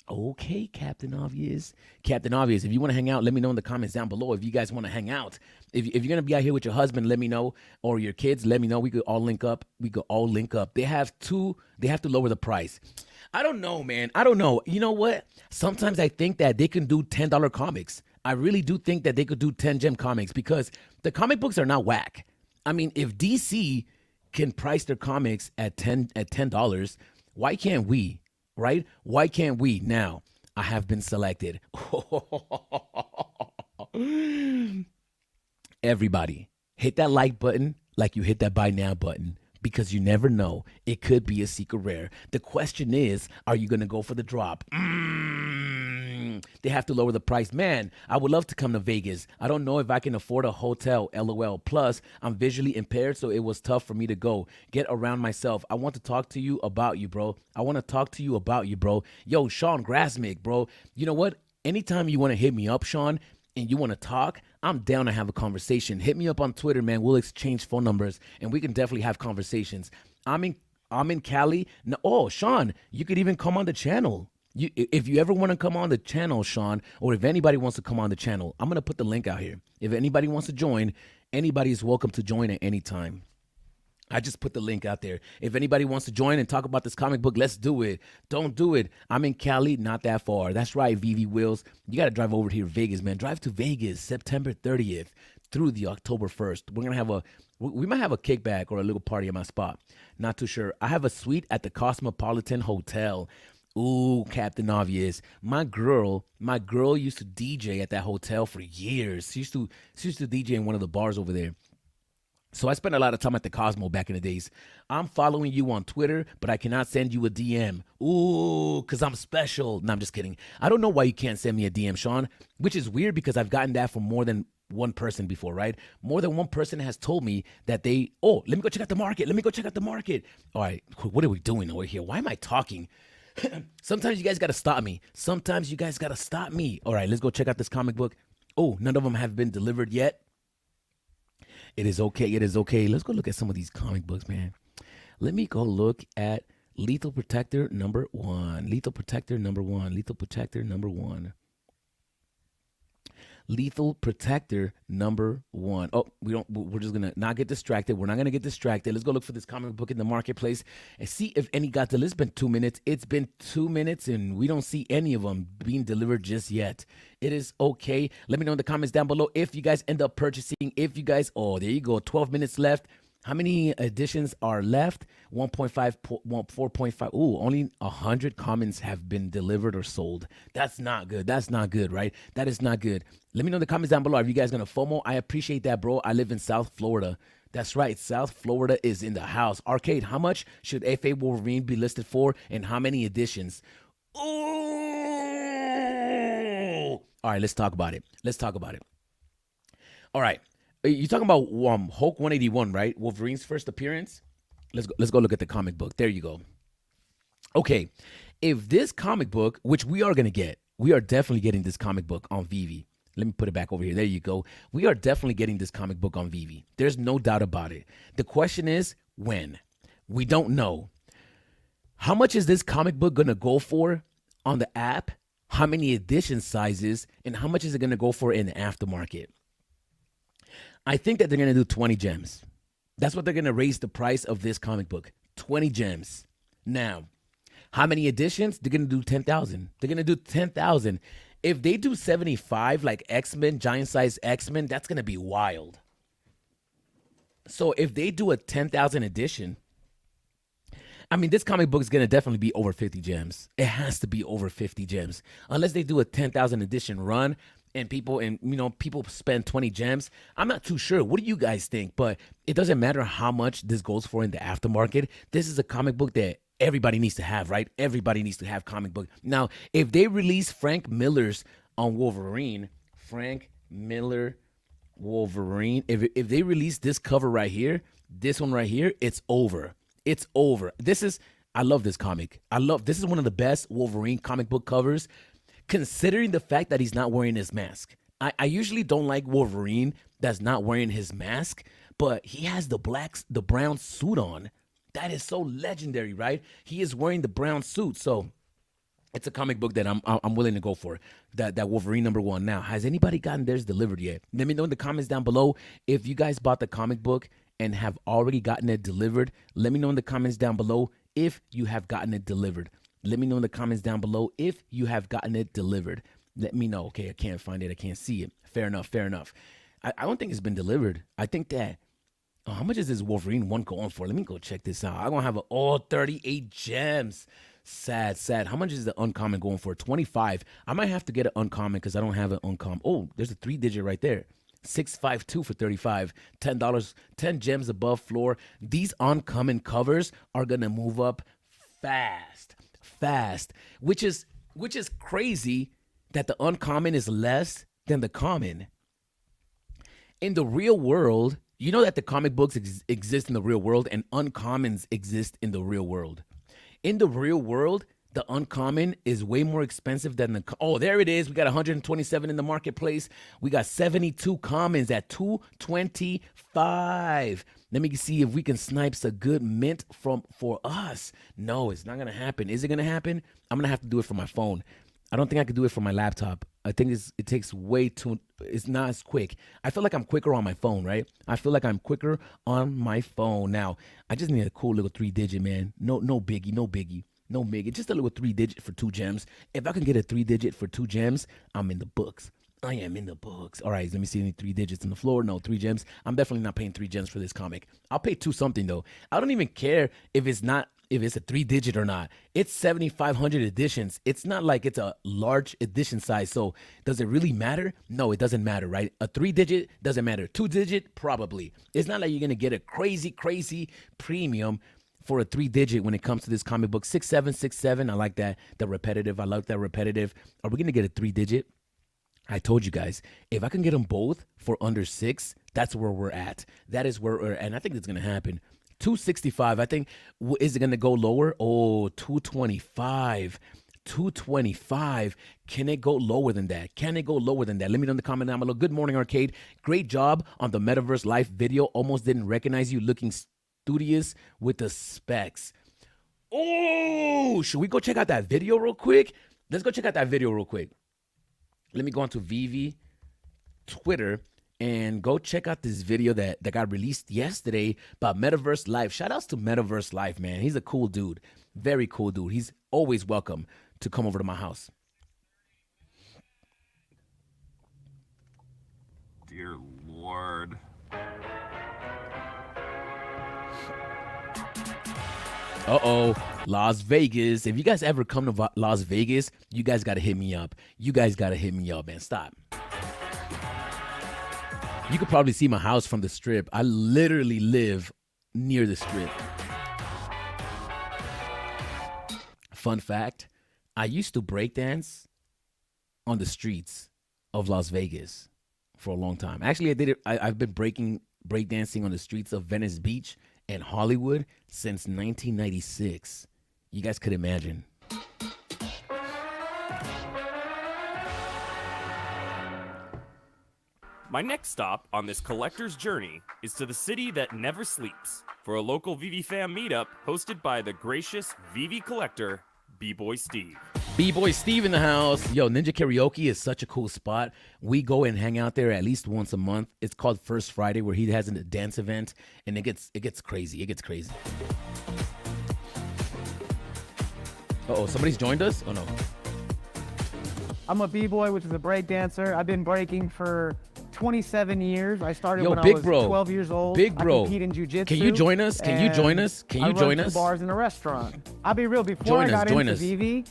Okay, Captain Obvious. If you want to hang out, let me know in the comments down below. If you guys want to hang out, if you're going to be out here with your husband, let me know, or your kids, let me know. We could all link up. They have to lower the price. I don't know, man. I don't know. You know what? Sometimes I think that they can do $10 comics. I really do think that they could do 10 gem comics because the comic books are not whack. I mean, if DC can price their comics at $10, why can't we? Right? Why can't we? Now, I have been selected. Everybody, hit that like button like you hit that buy now button because you never know. It could be a secret rare. The question is, are you going to go for the drop? They have to lower the price. Man, I would love to come to Vegas. I don't know if I can afford a hotel, LOL. Plus, I'm visually impaired, so it was tough for me to go. Get around myself. I want to talk to you about you, bro. Yo, Sean Grassmick, bro. You know what? Anytime you want to hit me up, Sean, and you want to talk, I'm down to have a conversation. Hit me up on Twitter, man. We'll exchange phone numbers, and we can definitely have conversations. I'm in Cali. No, oh, Sean, you could even come on the channel. If you ever want to come on the channel, Sean, or if anybody wants to come on the channel, I'm going to put the link out here. If anybody wants to join, anybody is welcome to join at any time. I just put the link out there. If anybody wants to join and talk about this comic book, let's do it. Don't do it. I'm in Cali, not that far. That's right, VeVe Wheels. You got to drive over here to Vegas, man. Drive to Vegas September 30th through the October 1st. We might have a kickback or a little party at my spot. Not too sure. I have a suite at the Cosmopolitan Hotel. Ooh, Captain Obvious. My girl used to DJ at that hotel for years. She used to DJ in one of the bars over there. So I spent a lot of time at the Cosmo back in the days. I'm following you on Twitter, but I cannot send you a DM. Ooh, because I'm special. No, I'm just kidding. I don't know why you can't send me a DM, Sean, which is weird because I've gotten that from more than one person before, right? More than one person has told me that let me go check out the market. All right, what are we doing over here? Why am I talking? Sometimes you guys got to stop me. All right, let's go check out this comic book. Oh, none of them have been delivered yet. It is okay. Let's go look at some of these comic books, man. Let me go look at Lethal Protector number one. Lethal Protector number one. Oh, we're just gonna not get distracted. We're not gonna get distracted. Let's go look for this comic book in the marketplace and see if any got delivered. It's been 2 minutes. And we don't see any of them being delivered just yet. It is okay. Let me know in the comments down below if you guys end up purchasing. Oh, there you go. 12 minutes left. How many editions are left? 1.5, 4.5. Ooh, only 100 commons have been delivered or sold. That's not good, right? That is not good. Let me know in the comments down below. Are you guys going to FOMO? I appreciate that, bro. I live in South Florida. That's right. South Florida is in the house. Arcade, how much should F.A. Wolverine be listed for and how many editions? Ooh. All right, let's talk about it. All right. You're talking about Hulk 181, right? Wolverine's first appearance. Let's go look at the comic book. There you go. Okay, if this comic book, which we are definitely getting this comic book on VeVe. Let me put it back over here. There you go. We are definitely getting this comic book on VeVe. There's no doubt about it. The question is when. We don't know. How much is this comic book gonna go for on the app, how many edition sizes, and how much is it going to go for in the aftermarket. I think that they're going to do 20 gems. That's what they're going to raise the price of this comic book. 20 gems. Now, how many editions? They're going to do 10,000. They're going to do 10,000. If they do 75, like X-Men, giant size X-Men, that's going to be wild. So if they do a 10,000 edition, I mean, this comic book is going to definitely be over 50 gems. It has to be over 50 gems. Unless they do a 10,000 edition run and people spend 20 gems. I'm not too sure. What do you guys think? But it doesn't matter how much this goes for in the aftermarket. This is a comic book that everybody needs to have, right? Everybody needs to have comic book. Now, if they release Frank Miller's on Wolverine, Frank Miller Wolverine, if they release this cover right here, this one right here, it's over. It's over. I love this comic. This is one of the best Wolverine comic book covers, considering the fact that he's not wearing his mask. I usually don't like Wolverine that's not wearing his mask, but he has the brown suit on. That is so legendary, right? He is wearing the brown suit. So it's a comic book that I'm willing to go for. That Wolverine #1. Now, has anybody gotten theirs delivered yet? Let me know in the comments down below if you guys bought the comic book and have already gotten it delivered. Let me know in the comments down below if you have gotten it delivered. Let me know in the comments down below if you have gotten it delivered. Let me know. Okay, I can't find it. I can't see it. Fair enough. I don't think it's been delivered. I think that, how much is this Wolverine 1 going for? Let me go check this out. I'm going to have 38 gems. Sad. How much is the uncommon going for? 25. I might have to get an uncommon because I don't have an uncommon. Oh, there's a 3-digit right there. 652 for 35. $10. 10 gems above floor. These uncommon covers are going to move up fast, which is crazy that the uncommon is less than the common. In the real world, you know that the comic books exist in the real world and uncommons exist in the real world. In the real world, the uncommon is way more expensive than the... Oh, there it is. We got 127 in the marketplace. We got 72 commons at $225. Let me see if we can snipe a good mint for us. No, it's not going to happen. Is it going to happen? I'm going to have to do it from my phone. I don't think I could do it from my laptop. I think it takes way too... It's not as quick. I feel like I'm quicker on my phone, right? I feel like I'm quicker on my phone. Now, I just need a cool little 3-digit, man. No biggie. No mega, just a little 3-digit for 2 gems. If I can get a 3-digit for 2 gems, I'm in the books. I am in the books. All right, let me see any 3 digits on the floor. No, 3 gems. I'm definitely not paying 3 gems for this comic. I'll pay 2 something though. I don't even care if it's a 3-digit or not. It's 7,500 editions. It's not like it's a large edition size. So does it really matter? No, it doesn't matter, right? A 3-digit doesn't matter. 2-digit, probably. It's not like you're gonna get a crazy premium for a 3-digit when it comes to this comic book. 6767. I like that. The repetitive. I like that repetitive. Are we going to get a 3-digit? I told you guys, if I can get them both for under 6, that's where we're at. That is where we're at. And I think it's going to happen. 265. I think, is it going to go lower? Oh, 225. 225. Can it go lower than that? Let me know in the comment down below. Good morning, Arcade. Great job on the Metaverse Life video. Almost didn't recognize you, looking studious with the specs. Oh, should we go check out that video real quick? Let's go check out that video real quick. Let me go onto VeVe Twitter and go check out this video that got released yesterday about Metaverse Life. Shout outs to Metaverse Life, man. He's a cool dude. Very cool dude. He's always welcome to come over to my house. Dear Lord. Uh-oh, Las Vegas. If you guys ever come to Las Vegas, you guys got to hit me up. Man. Stop. You could probably see my house from the strip. I literally live near the strip. Fun fact, I used to breakdance on the streets of Las Vegas for a long time. Actually, I did it. I've been breakdancing on the streets of Venice Beach and Hollywood since 1996. You guys could imagine. My next stop on this collector's journey is to the city that never sleeps for a local VeVe fam meetup hosted by the gracious VeVe collector, B-Boy Steve. B-Boy Steve in the house. Yo, Ninja Karaoke is such a cool spot. We go and hang out there at least once a month. It's called First Friday, where he has a dance event, and it gets crazy. It gets crazy. Uh-oh, somebody's joined us? Oh, no. I'm a B-boy, which is a break dancer. I've been breaking for 27 years. I started when I was 12 years old. Big bro. I compete in jiu-jitsu. Can you join us? Can you join us? Can you join I run us? 2 bars in a restaurant. I'll be real, before I got into VeVe,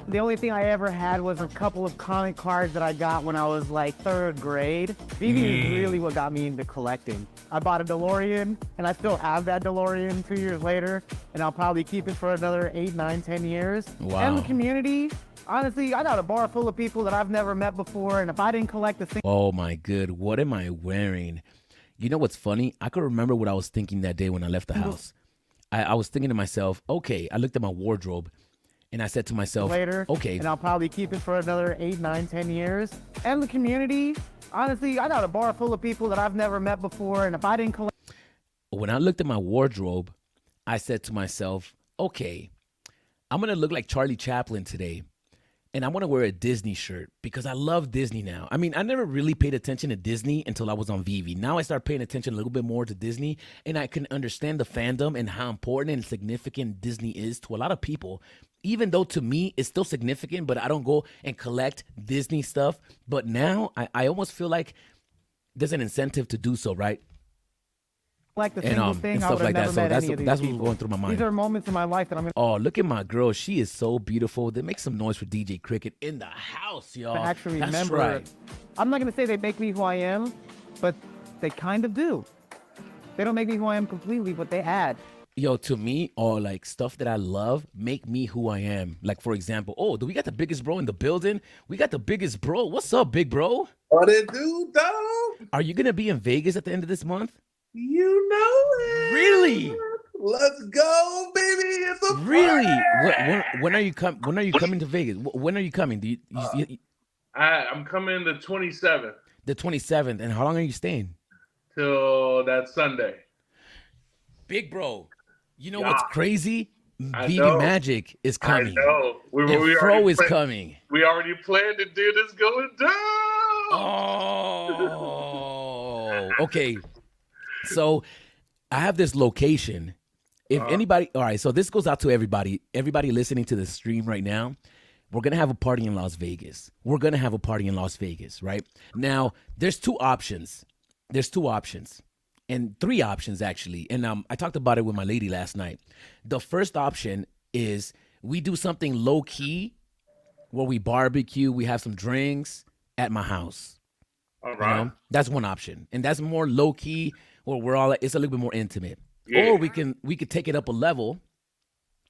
the only thing I ever had was a couple of comic cards that I got when I was like 3rd grade. VeVe is really what got me into collecting. I bought a DeLorean, and I still have that DeLorean 2 years later, and I'll probably keep it for another 8, 9, 10 years. Wow. And the community, honestly, I got a bar full of people that I've never met before, and if I didn't collect the thing. Oh my good, what am I wearing? You know what's funny? I could remember what I was thinking that day when I left the house. I was thinking to myself, okay, I looked at my wardrobe, and I said to myself, later, okay. And I'll probably keep it for another 8, 9, 10 years. And the community, honestly, I got a bar full of people that I've never met before, and if I didn't collect. When I looked at my wardrobe, I said to myself, okay, I'm going to look like Charlie Chaplin today. And I want to wear a Disney shirt because I love Disney now. I mean, I never really paid attention to Disney until I was on VeVe. Now I start paying attention a little bit more to Disney, and I can understand the fandom and how important and significant Disney is to a lot of people. Even though to me it's still significant, but I don't go and collect Disney stuff. But now I almost feel like there's an incentive to do so, right? Like the single thing, I would have never met any of these that's people. what's going through my mind. These are moments in my life that I'm gonna Oh, look at my girl. She is so beautiful. They make some noise for DJ Cricket in the house, y'all. actually That's remember. right. I'm not gonna say they make me who I am, but they kind of do. They don't make me who I am completely, but they add. Yo, to me, or like stuff that I love make me who I am. Like, for example, oh, do we got the biggest bro in the building? We got the biggest bro. What's up, big bro? What it do, dog? Are you gonna be in Vegas at the end of this month? You know it. Really? Let's go, baby. It's a Really? party. When are you coming to Vegas? When are you coming? I'm coming the 27th. The 27th. And how long are you staying? Till that Sunday. Big bro, you know what's crazy? I VeVe know. Magic is coming. I know. And Fro is coming. We already planned to do this going down. Oh, okay. So I have this location. If anybody, all right, so this goes out to everybody listening to the stream right now. We're going to have a party in Las Vegas. Right? Now, there's 2 options. And 3 options, actually. And I talked about it with my lady last night. The first option is we do something low-key where we barbecue, we have some drinks at my house. All right. You know? That's one option. And that's more low-key, where we're all, it's a little bit more intimate. Yeah. Or we could take it up a level,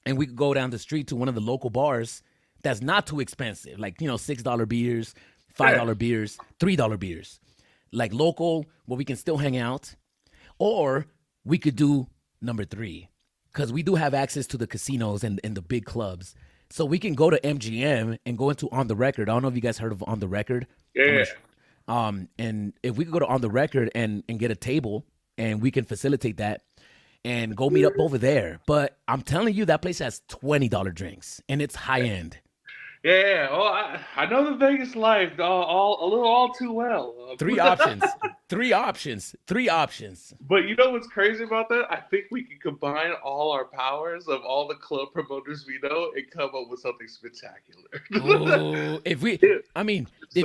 and we could go down the street to one of the local bars that's not too expensive. Like, $6 beers, $5 beers, $3 beers. Like local, where we can still hang out. Or we could do number 3, because we do have access to the casinos and the big clubs. So we can go to MGM and go into On the Record. I don't know if you guys heard of On the Record. Yeah. And if we could go to On the Record and get a table, and we can facilitate that and go meet up over there. But I'm telling you, that place has $20 drinks, and it's high end. Yeah. Oh, I know the Vegas life all too well. 3 options. 3 options. But you know what's crazy about that? I think we can combine all our powers of all the club promoters we know and come up with something spectacular. Oh, if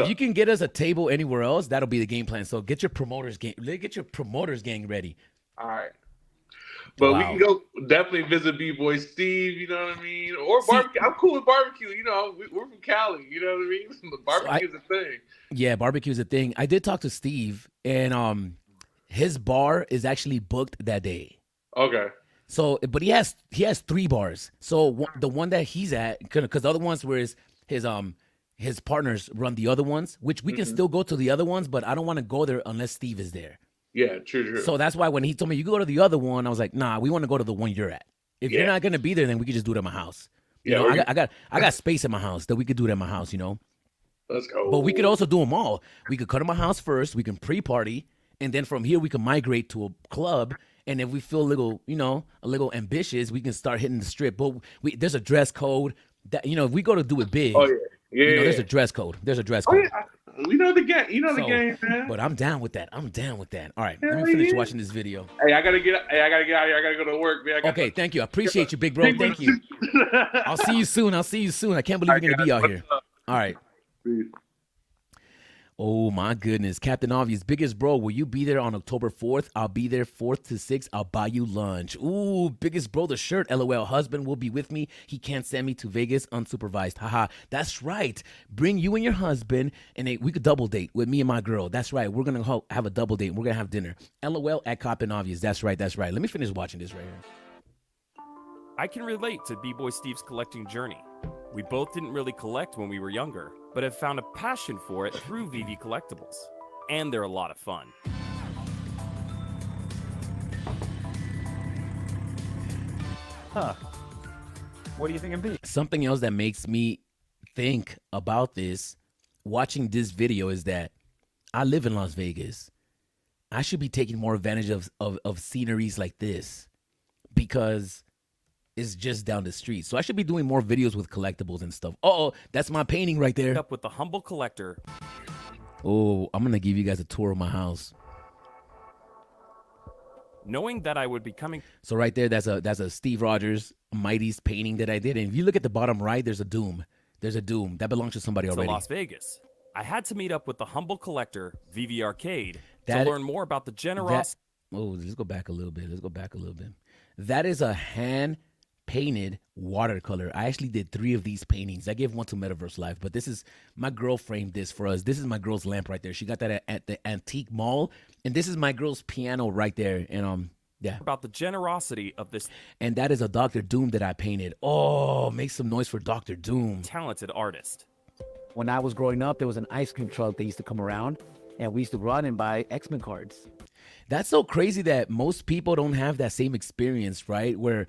you can get us a table anywhere else, that'll be the game plan. So get your promoters gang ready. All right. But Wow. we can go definitely visit B-Boy Steve, you know what I mean? Or barbecue. I'm cool with barbecue. We're from Cali, you know what I mean? The barbecue's a thing. Yeah, barbecue's a thing. I did talk to Steve, and his bar is actually booked that day. Okay. So, but he has 3 bars. So the one that he's at, because the other ones where his partners run the other ones, which we can still go to the other ones, but I don't want to go there unless Steve is there. Yeah, true. So that's why when he told me you go to the other one, I was like, nah, we want to go to the one you're at. If you're not gonna be there, then we could just do it at my house. I got space at my house that we could do it at my house. Let's go. But we could also do them all. We could cut at my house first. We can pre-party, and then from here we can migrate to a club. And if we feel a little ambitious, we can start hitting the strip. But there's a dress code. that if we go to do it big, Oh yeah. There's a dress code. There's a dress Oh code. yeah. We know the game. You know the game, man. But I'm down with that. All right, let me finish watching this video. Hey, I gotta get out here. I gotta go to work, man. Okay, thank you. I appreciate you, big bro. Thank you. I'll see you soon. I can't believe you're gonna be out here. All right. Peace. Oh my goodness. Captain Obvious, biggest bro, will you be there on October 4th? I'll be there 4th to 6th. I'll buy you lunch. Ooh, biggest bro, the shirt. LOL. Husband will be with me. He can't send me to Vegas unsupervised. Haha. That's right. Bring you and your husband and we could double date with me and my girl. That's right. We're going to have a double date. We're going to have dinner. LOL at Captain Obvious. That's right. Let me finish watching this right here. I can relate to B-Boy Steve's collecting journey. We both didn't really collect when we were younger, but have found a passion for it through VeVe Collectibles. And they're a lot of fun. Huh. What do you think it'd be? Something else that makes me think about this, watching this video, is that I live in Las Vegas. I should be taking more advantage of sceneries like this because it's just down the street. So I should be doing more videos with collectibles and stuff. Oh, that's my painting right there. Up with the humble collector. Oh, I'm going to give you guys a tour of my house. Knowing that I would be coming. So right there, that's a Steve Rogers Mighty's painting that I did. And if you look at the bottom right, there's a Doom. That belongs to somebody already. To Las Vegas. I had to meet up with the humble collector, VeVe Arcade, to learn more about the generosity. Let's go back a little bit. That is a hand-painted watercolor. I actually did 3 of these paintings. I gave one to Metaverse Live, but this is, my girl framed this for us. This is my girl's lamp right there. She got that at the antique mall. And this is my girl's piano right there. And yeah. About the generosity of this. And that is a Dr. Doom that I painted. Oh, make some noise for Dr. Doom. Talented artist. When I was growing up, there was an ice cream truck that used to come around, and we used to run and buy X-Men cards. That's so crazy that most people don't have that same experience, right? Where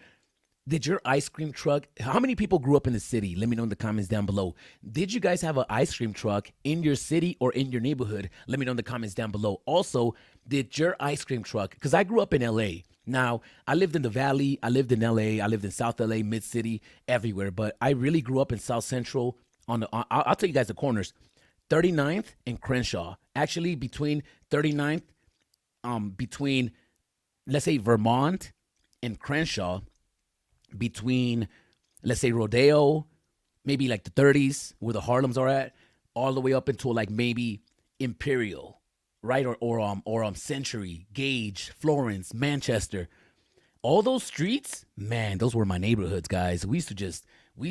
did your ice cream truck, how many people grew up in the city? Let me know in the comments down below. Did you guys have an ice cream truck in your city or in your neighborhood? Let me know in the comments down below. Also, did your ice cream truck, because I grew up in LA. Now, I lived in the Valley, I lived in LA, I lived in South LA, Mid-City, everywhere. But I really grew up in South Central. I'll tell you guys the corners. 39th and Crenshaw. Actually, between 39th, between, let's say, Vermont and Crenshaw, between, let's say, Rodeo, maybe like the 30s, where the Harlems are at, all the way up into like maybe Imperial, right? Or Century, Gage, Florence, Manchester. All those streets, man, those were my neighborhoods, guys. We used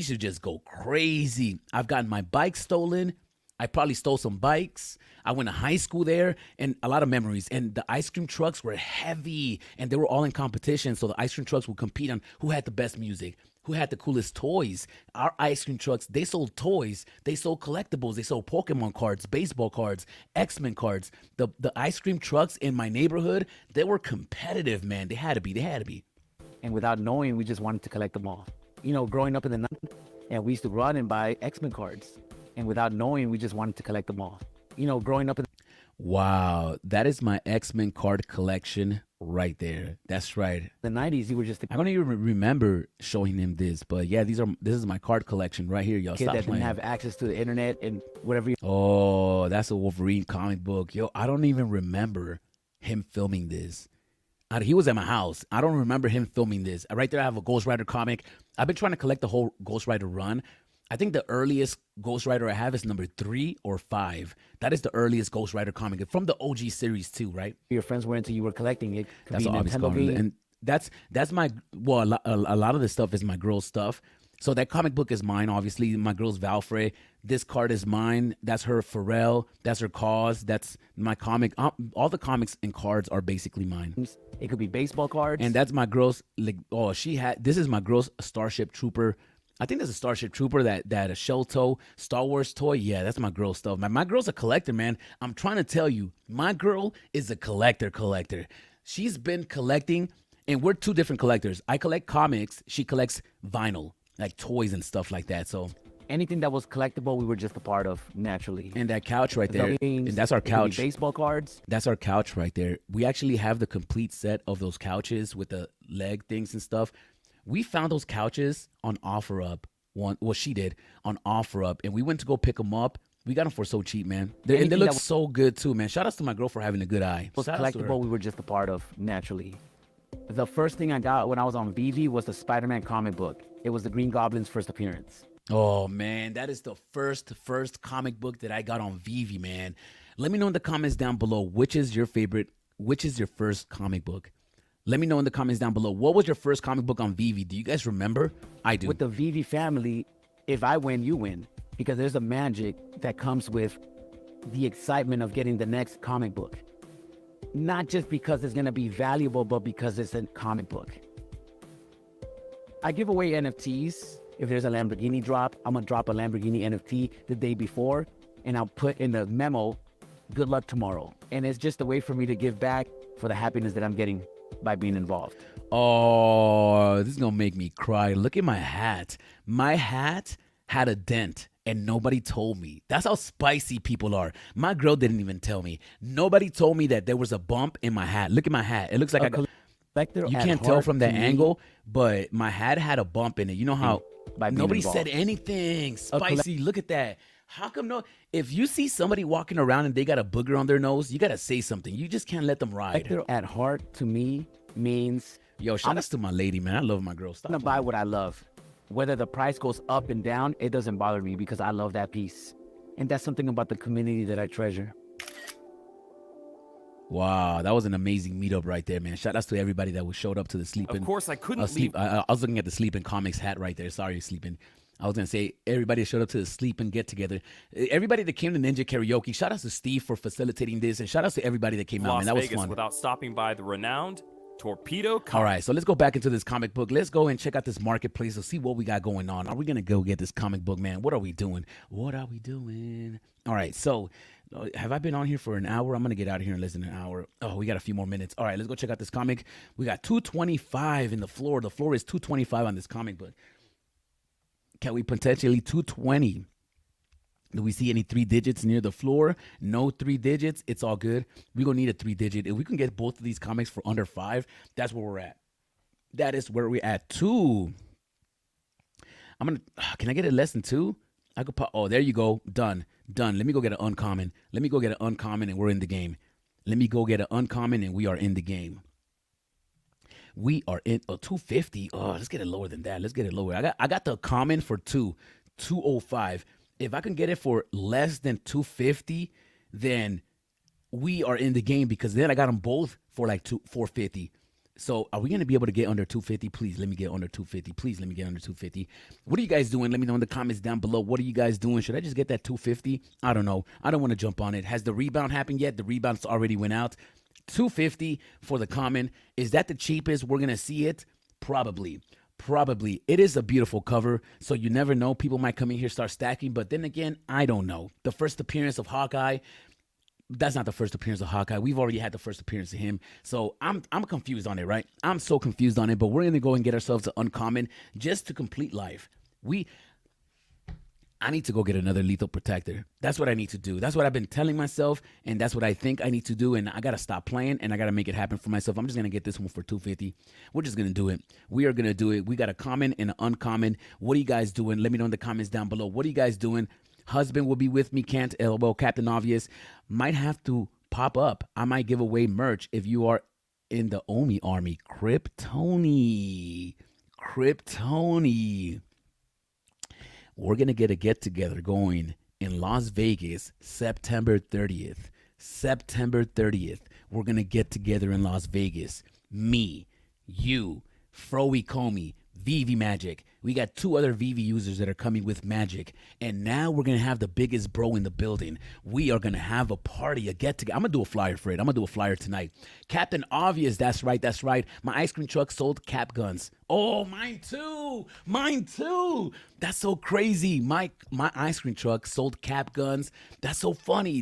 to just go crazy. I've gotten my bike stolen. I probably stole some bikes. I went to high school there, and a lot of memories. And the ice cream trucks were heavy, and they were all in competition. So the ice cream trucks would compete on who had the best music, who had the coolest toys. Our ice cream trucks, they sold toys. They sold collectibles. They sold Pokemon cards, baseball cards, X-Men cards. The ice cream trucks in my neighborhood, they were competitive, man. They had to be. And without knowing, we just wanted to collect them all. Growing up in the 90s, and we used to run and buy X-Men cards. And without knowing, we just wanted to collect them all. Growing up in wow, that is my X-Men card collection right there. That's right. the 90s, you were just a I don't even remember showing him this, but yeah, this is my card collection right here, y'all. kid that didn't have access to the internet and whatever. Oh, that's a Wolverine comic book. Yo, I don't even remember him filming this. He was at my house. I don't remember him filming this. Right there, I have a Ghost Rider comic. I've been trying to collect the whole Ghost Rider run. I think the earliest Ghost Rider I have is number 3 or 5. That is the earliest Ghost Rider comic from the OG series too, right? Your friends were into, you were collecting it. That's an obvious comment. And that's my, well, a lot of this stuff is my girl's stuff. So that comic book is mine, obviously. My girl's Valfrey. This card is mine. That's her Pharrell. That's her Cause. That's my comic. All the comics and cards are basically mine. It could be baseball cards. And that's my girl's, this is my girl's Starship Trooper. I think there's a Starship Trooper, that a shell toe Star Wars toy. Yeah, that's my girl's stuff. My girl's a collector, man. I'm trying to tell you, my girl is a collector. She's been collecting, and we're 2 different collectors. I collect comics. She collects vinyl, like toys and stuff like that. So anything that was collectible, we were just a part of naturally. And that couch right there, and that's our couch. Baseball cards. That's our couch right there. We actually have the complete set of those couches with the leg things and stuff. We found those couches on OfferUp she did on OfferUp, and we went to go pick them up. We got them for so cheap, man. And they look so good too, man. Shout out to my girl for having a good eye. Was collectible we were just a part of naturally. The first thing I got when I was on VeVe was the Spider-Man comic book. It was the Green Goblin's first appearance. Oh man, that is the first comic book that I got on VeVe, man. Let me know in the comments down below which is your first comic book. Let me know in the comments down below. What was your first comic book on VeVe? Do you guys remember? I do. With the VeVe family, if I win, you win. Because there's a magic that comes with the excitement of getting the next comic book. Not just because it's going to be valuable, but because it's a comic book. I give away NFTs. If there's a Lamborghini drop, I'm going to drop a Lamborghini NFT the day before, and I'll put in the memo, good luck tomorrow. And it's just a way for me to give back for the happiness that I'm getting by being involved. Oh, this is going to make me cry. Look at my hat. My hat had a dent. And nobody told me. That's how spicy people are. My girl didn't even tell me. Nobody told me that there was a bump in my hat. Look at my hat. It looks like you can't tell from that angle, but my hat had a bump in it. You know how nobody said anything spicy. Look at that. How come no? If you see somebody walking around and they got a booger on their nose, you got to say something. You just can't let them ride. At heart, to me, means... Yo, shout out to my lady, man. I love my girl. I'm going to buy what I love. Whether the price goes up and down, it doesn't bother me because I love that piece. And that's something about the community that I treasure. Wow, that was an amazing meetup right there, man. Shout out to everybody that showed up to the Sleeping. Of course, I couldn't leave. I was looking at the Sleeping Comics hat right there. Sorry, Sleeping. I was going to say everybody showed up to the Sleeping get together. Everybody that came to Ninja Karaoke. Shout out to Steve for facilitating this. And shout out to everybody that came out, man. That was fun. Without stopping by the renowned Torpedo Comics. All right, so let's go back into this comic book. Let's go and check out this marketplace to see what we got going on. Are we going to go get this comic book, man? What are we doing? What are we doing? All right, so have I been on here for an hour? I'm going to get out of here in less than an hour. Oh, we got a few more minutes. All right, let's go check out this comic. We got 225 in the floor. The floor is 225 on this comic book. Can we potentially 220? Do we see any 3 digits near the floor? No 3 digits. It's all good. We're going to need a 3 digit. If we can get both of these comics for under 5, that's where we're at. That is where we're at. 2. Can I get it less than 2? I could pop. Oh, there you go. Done. Let me go get an uncommon. And we're in the game. Let me go get an uncommon and we are in the game. We are in 250. Oh, let's get it lower than that. Let's get it lower. I got the common for 205. If I can get it for less than 250, then we are in the game because then I got them both for like 450. So are we going to be able to get under 250? Please let me get under 250. Please let me get under 250. What are you guys doing? Let me know in the comments down below. What are you guys doing? Should I just get that 250? I don't know. I don't want to jump on it. Has the rebound happened yet? The rebounds already went out. 250 for the common. Is that the cheapest we're going to see it? Probably. It is a beautiful cover, so you never know. People might come in here, start stacking, but then again, I don't know. The first appearance of Hawkeye, that's not the first appearance of Hawkeye. We've already had the first appearance of him, so I'm confused on it, right? I'm so confused on it, but we're going to go and get ourselves an uncommon just to complete life. I need to go get another lethal protector. That's what I need to do. That's what I've been telling myself, and that's what I think I need to do, and I got to stop playing, and I got to make it happen for myself. I'm just going to get this one for 250. We're just going to do it. We are going to do it. We got a common and an uncommon. What are you guys doing? Let me know in the comments down below. What are you guys doing? Husband will be with me. Can't elbow. Captain Obvious might have to pop up. I might give away merch if you are in the Omi army. Kryptoni. We're going to get a get-together going in Las Vegas, September 30th. We're going to get together in Las Vegas. Me, you, Froey Comey, VeVe Magic. We got 2 other VeVe users that are coming with Magic. And now we're going to have the biggest bro in the building. We are going to have a party, a get-together. I'm going to do a flyer for it. I'm going to do a flyer tonight. Captain Obvious, that's right. My ice cream truck sold cap guns. Oh, mine too. That's so crazy. My ice cream truck sold cap guns. That's so funny,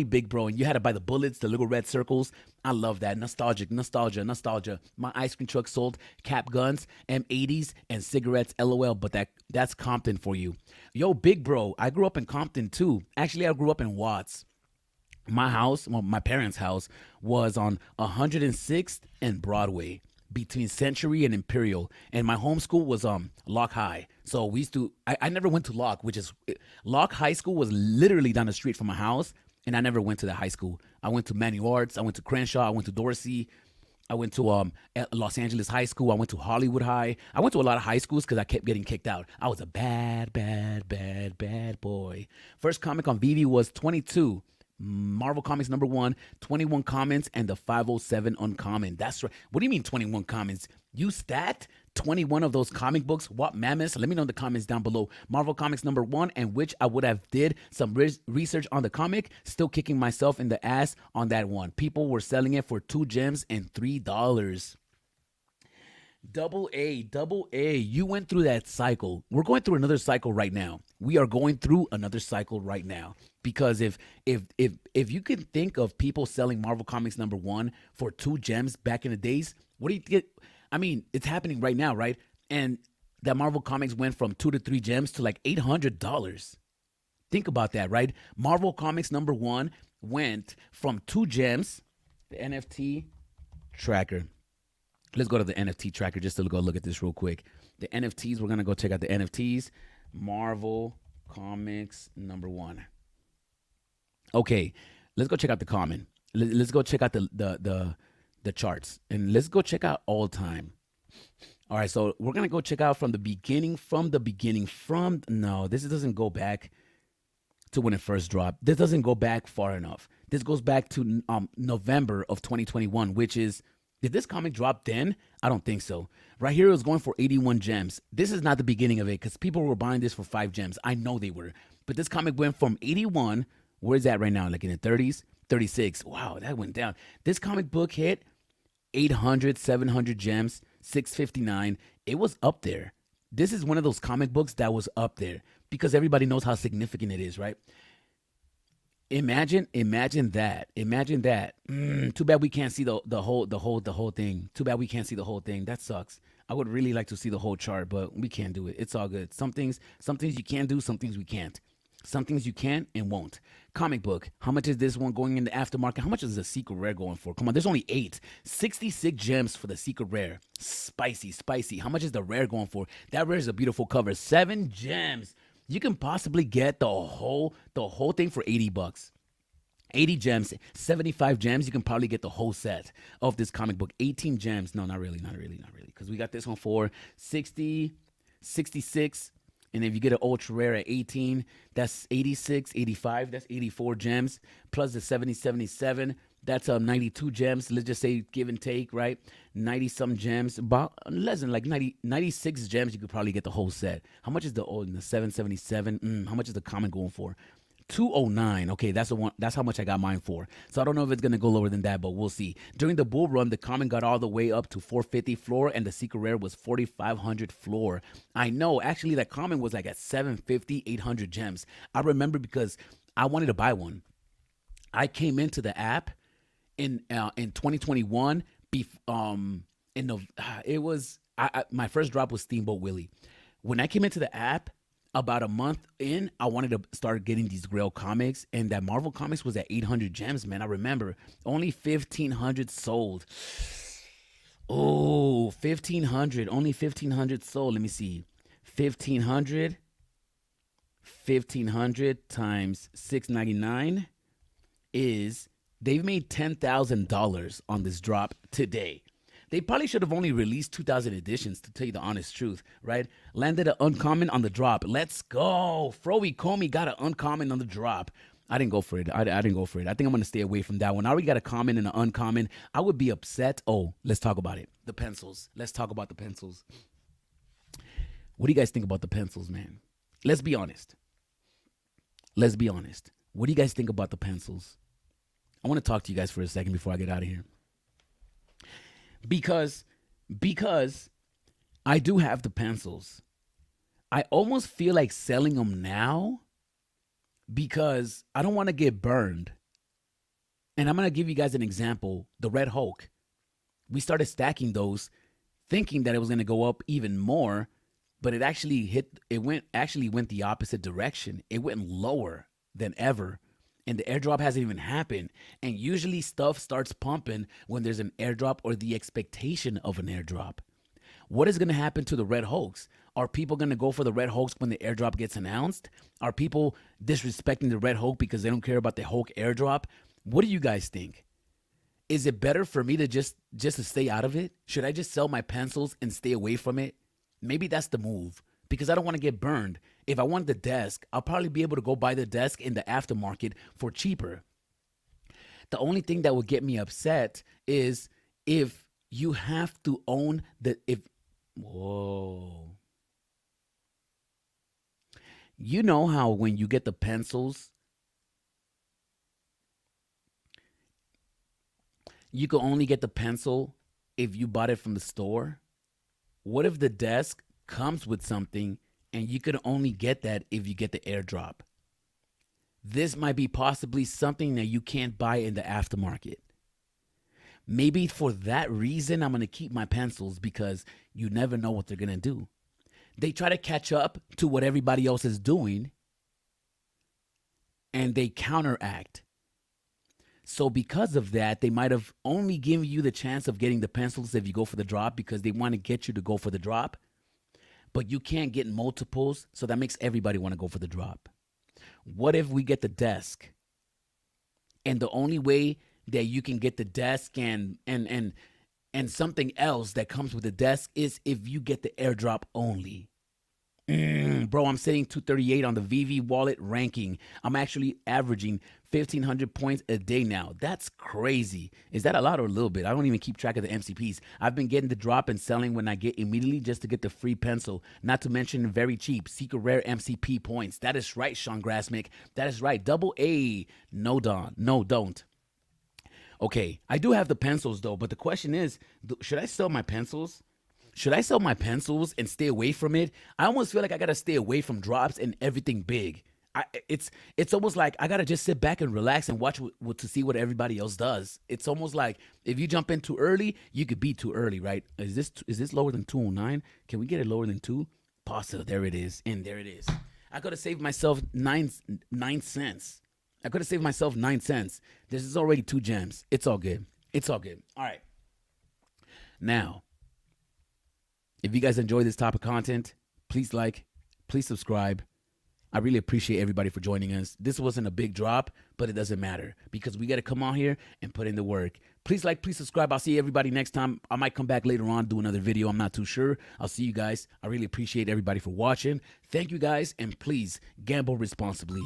big bro. And you had to buy the bullets, the little red circles. I love that. Nostalgia. My ice cream truck sold cap guns, M80s, and cigarettes, LOL. But that's Compton for you. Yo, big bro, I grew up in Compton too. Actually, I grew up in Watts. My house, my parents' house, was on 106th and Broadway. between Century and Imperial, and my home school was Locke High. So we used to. I never went to Locke, which is Locke High School was literally down the street from my house, and I never went to that high school. I went to Manny Arts, I went to Crenshaw, I went to Dorsey, I went to Los Angeles High School, I went to Hollywood High. I went to a lot of high schools because I kept getting kicked out. I was a bad boy. First comic on VeVe was 22. Marvel Comics #1, 21 comments, and the 507 uncommon. That's right. What do you mean 21 comments? You stat 21 of those comic books. What mammoths? Let me know in the comments down below. Marvel Comics #1, and which I would have did some research on the comic. Still kicking myself in the ass on that one. People were selling it for 2 gems and $3. Double A. You went through that cycle. We're going through another cycle right now. We are going through another cycle right now. Because if you can think of people selling Marvel Comics #1 for 2 gems back in the days, what do you get? I mean, it's happening right now, right? And that Marvel Comics went from 2 to 3 gems to like $800. Think about that, right? Marvel Comics #1 went from 2 gems, the NFT tracker. Let's go to the NFT tracker just to go look at this real quick. The NFTs, we're going to go check out the NFTs. Marvel Comics #1. Okay, let's go check out the common. Let's go check out the charts. And let's go check out all time. All right, so we're going to go check out from the beginning. No, this doesn't go back to when it first dropped. This doesn't go back far enough. This goes back to November of 2021, which is, did this comic drop then? I don't think so. Right here, it was going for 81 gems. This is not the beginning of it because people were buying this for 5 gems. I know they were. But this comic went from 81, where's that right now? Like in the 30s? 36. Wow, that went down. This comic book hit 800, 700 gems, 659. It was up there. This is one of those comic books that was up there because everybody knows how significant it is, right? Imagine that. Too bad we can't see the whole thing. Too bad we can't see the whole thing. That sucks. I would really like to see the whole chart, but we can't do it. It's all good. Some things you can do, some things we can't. Some things you can and won't. Comic book. How much is this one going in the aftermarket? How much is the secret rare going for? Come on, there's only 8. 66 gems for the secret rare. Spicy. How much is the rare going for? That rare is a beautiful cover. 7 gems. You can possibly get the whole thing for $80. 80 gems, 75 gems. You can probably get the whole set of this comic book. 18 gems. No, not really. Because we got this one for 60, 66. And if you get an ultra rare at 18, that's 86, 85, that's 84 gems. Plus the 70, 77, that's 92 gems. Let's just say give and take, right? 90 some gems, about less than like 96 gems. You could probably get the whole set. How much is the 777? How much is the comic going for? 209. Okay, that's the one. That's how much I got mine for. So I don't know if it's gonna go lower than that, but we'll see. During the bull run, the common got all the way up to 450 floor, and the secret rare was 4,500 floor. I know, actually, that common was like at 750, 800 gems. I remember because I wanted to buy one. I came into the app in 2021. My first drop was Steamboat Willie. When I came into the app, about a month in, I wanted to start getting these Grail comics, and that Marvel Comics was at 800 gems, man. I remember only 1,500 sold. Oh, 1,500, only 1,500 sold. Let me see, 1,500 times $6.99 is, they've made $10,000 on this drop today. They probably should have only released 2,000 editions, to tell you the honest truth, right? Landed an uncommon on the drop. Let's go. Froey Comey got an uncommon on the drop. I didn't go for it. I didn't go for it. I think I'm going to stay away from that one. I already got a common and an uncommon. I would be upset. Oh, let's talk about it. The pencils. Let's talk about the pencils. What do you guys think about the pencils, man? Let's be honest. What do you guys think about the pencils? I want to talk to you guys for a second before I get out of here. Because I do have the pencils. I almost feel like selling them now because I don't want to get burned. And I'm going to give you guys an example. The Red Hulk. We started stacking those thinking that it was going to go up even more, but it actually went the opposite direction. It went lower than ever. and the airdrop hasn't even happened. And usually stuff starts pumping when there's an airdrop or the expectation of an airdrop. What is going to happen to the Red Hulks? Are people going to go for the Red Hulks when the airdrop gets announced? Are people disrespecting the Red Hulk because they don't care about the Hulk airdrop? What do you guys think? Is it better for me to just to stay out of it? Should I just sell my pencils and stay away from it? Maybe that's the move, because I don't want to get burned. If I want the desk, I'll probably be able to go buy the desk in the aftermarket for cheaper. The only thing that would get me upset is if you have to own whoa. You know how when you get the pencils, you can only get the pencil if you bought it from the store? What if the desk comes with something and you could only get that if you get the airdrop? This might be possibly something that you can't buy in the aftermarket. Maybe for that reason, I'm going to keep my pencils, because you never know what they're going to do. They try to catch up to what everybody else is doing, and they counteract. So because of that, they might have only given you the chance of getting the pencils if you go for the drop, because they want to get you to go for the drop. But you can't get multiples, so that makes everybody want to go for the drop. What if we get the desk? And the only way that you can get the desk and something else that comes with the desk is if you get the airdrop only. Bro, I'm sitting 238 on the VeVe wallet ranking. I'm actually averaging 1,500 points a day now. That's crazy. Is that a lot or a little bit? I don't even keep track of the MCPs. I've been getting the drop and selling when I get immediately just to get the free pencil. Not to mention very cheap, secret rare MCP points. That is right, Sean Grasmick. That is right. Double A. No, Don. No, don't. Okay, I do have the pencils though, but the question is, should I sell my pencils? Should I sell my pencils and stay away from it? I almost feel like I gotta stay away from drops and everything big. It's almost like I gotta just sit back and relax and watch to see what everybody else does. It's almost like if you jump in too early, you could be too early, right? Is this lower than 209? Can we get it lower than 2? Pasta, there it is, and there it is. I could have saved myself 9 cents. I could have saved myself 9 cents. This is already 2 gems. It's all good. It's all good. All right. Now, if you guys enjoy this type of content, please like, please subscribe. I really appreciate everybody for joining us. This wasn't a big drop, but it doesn't matter because we got to come on here and put in the work. Please like, please subscribe. I'll see everybody next time. I might come back later on, do another video. I'm not too sure. I'll see you guys. I really appreciate everybody for watching. Thank you guys, and please gamble responsibly.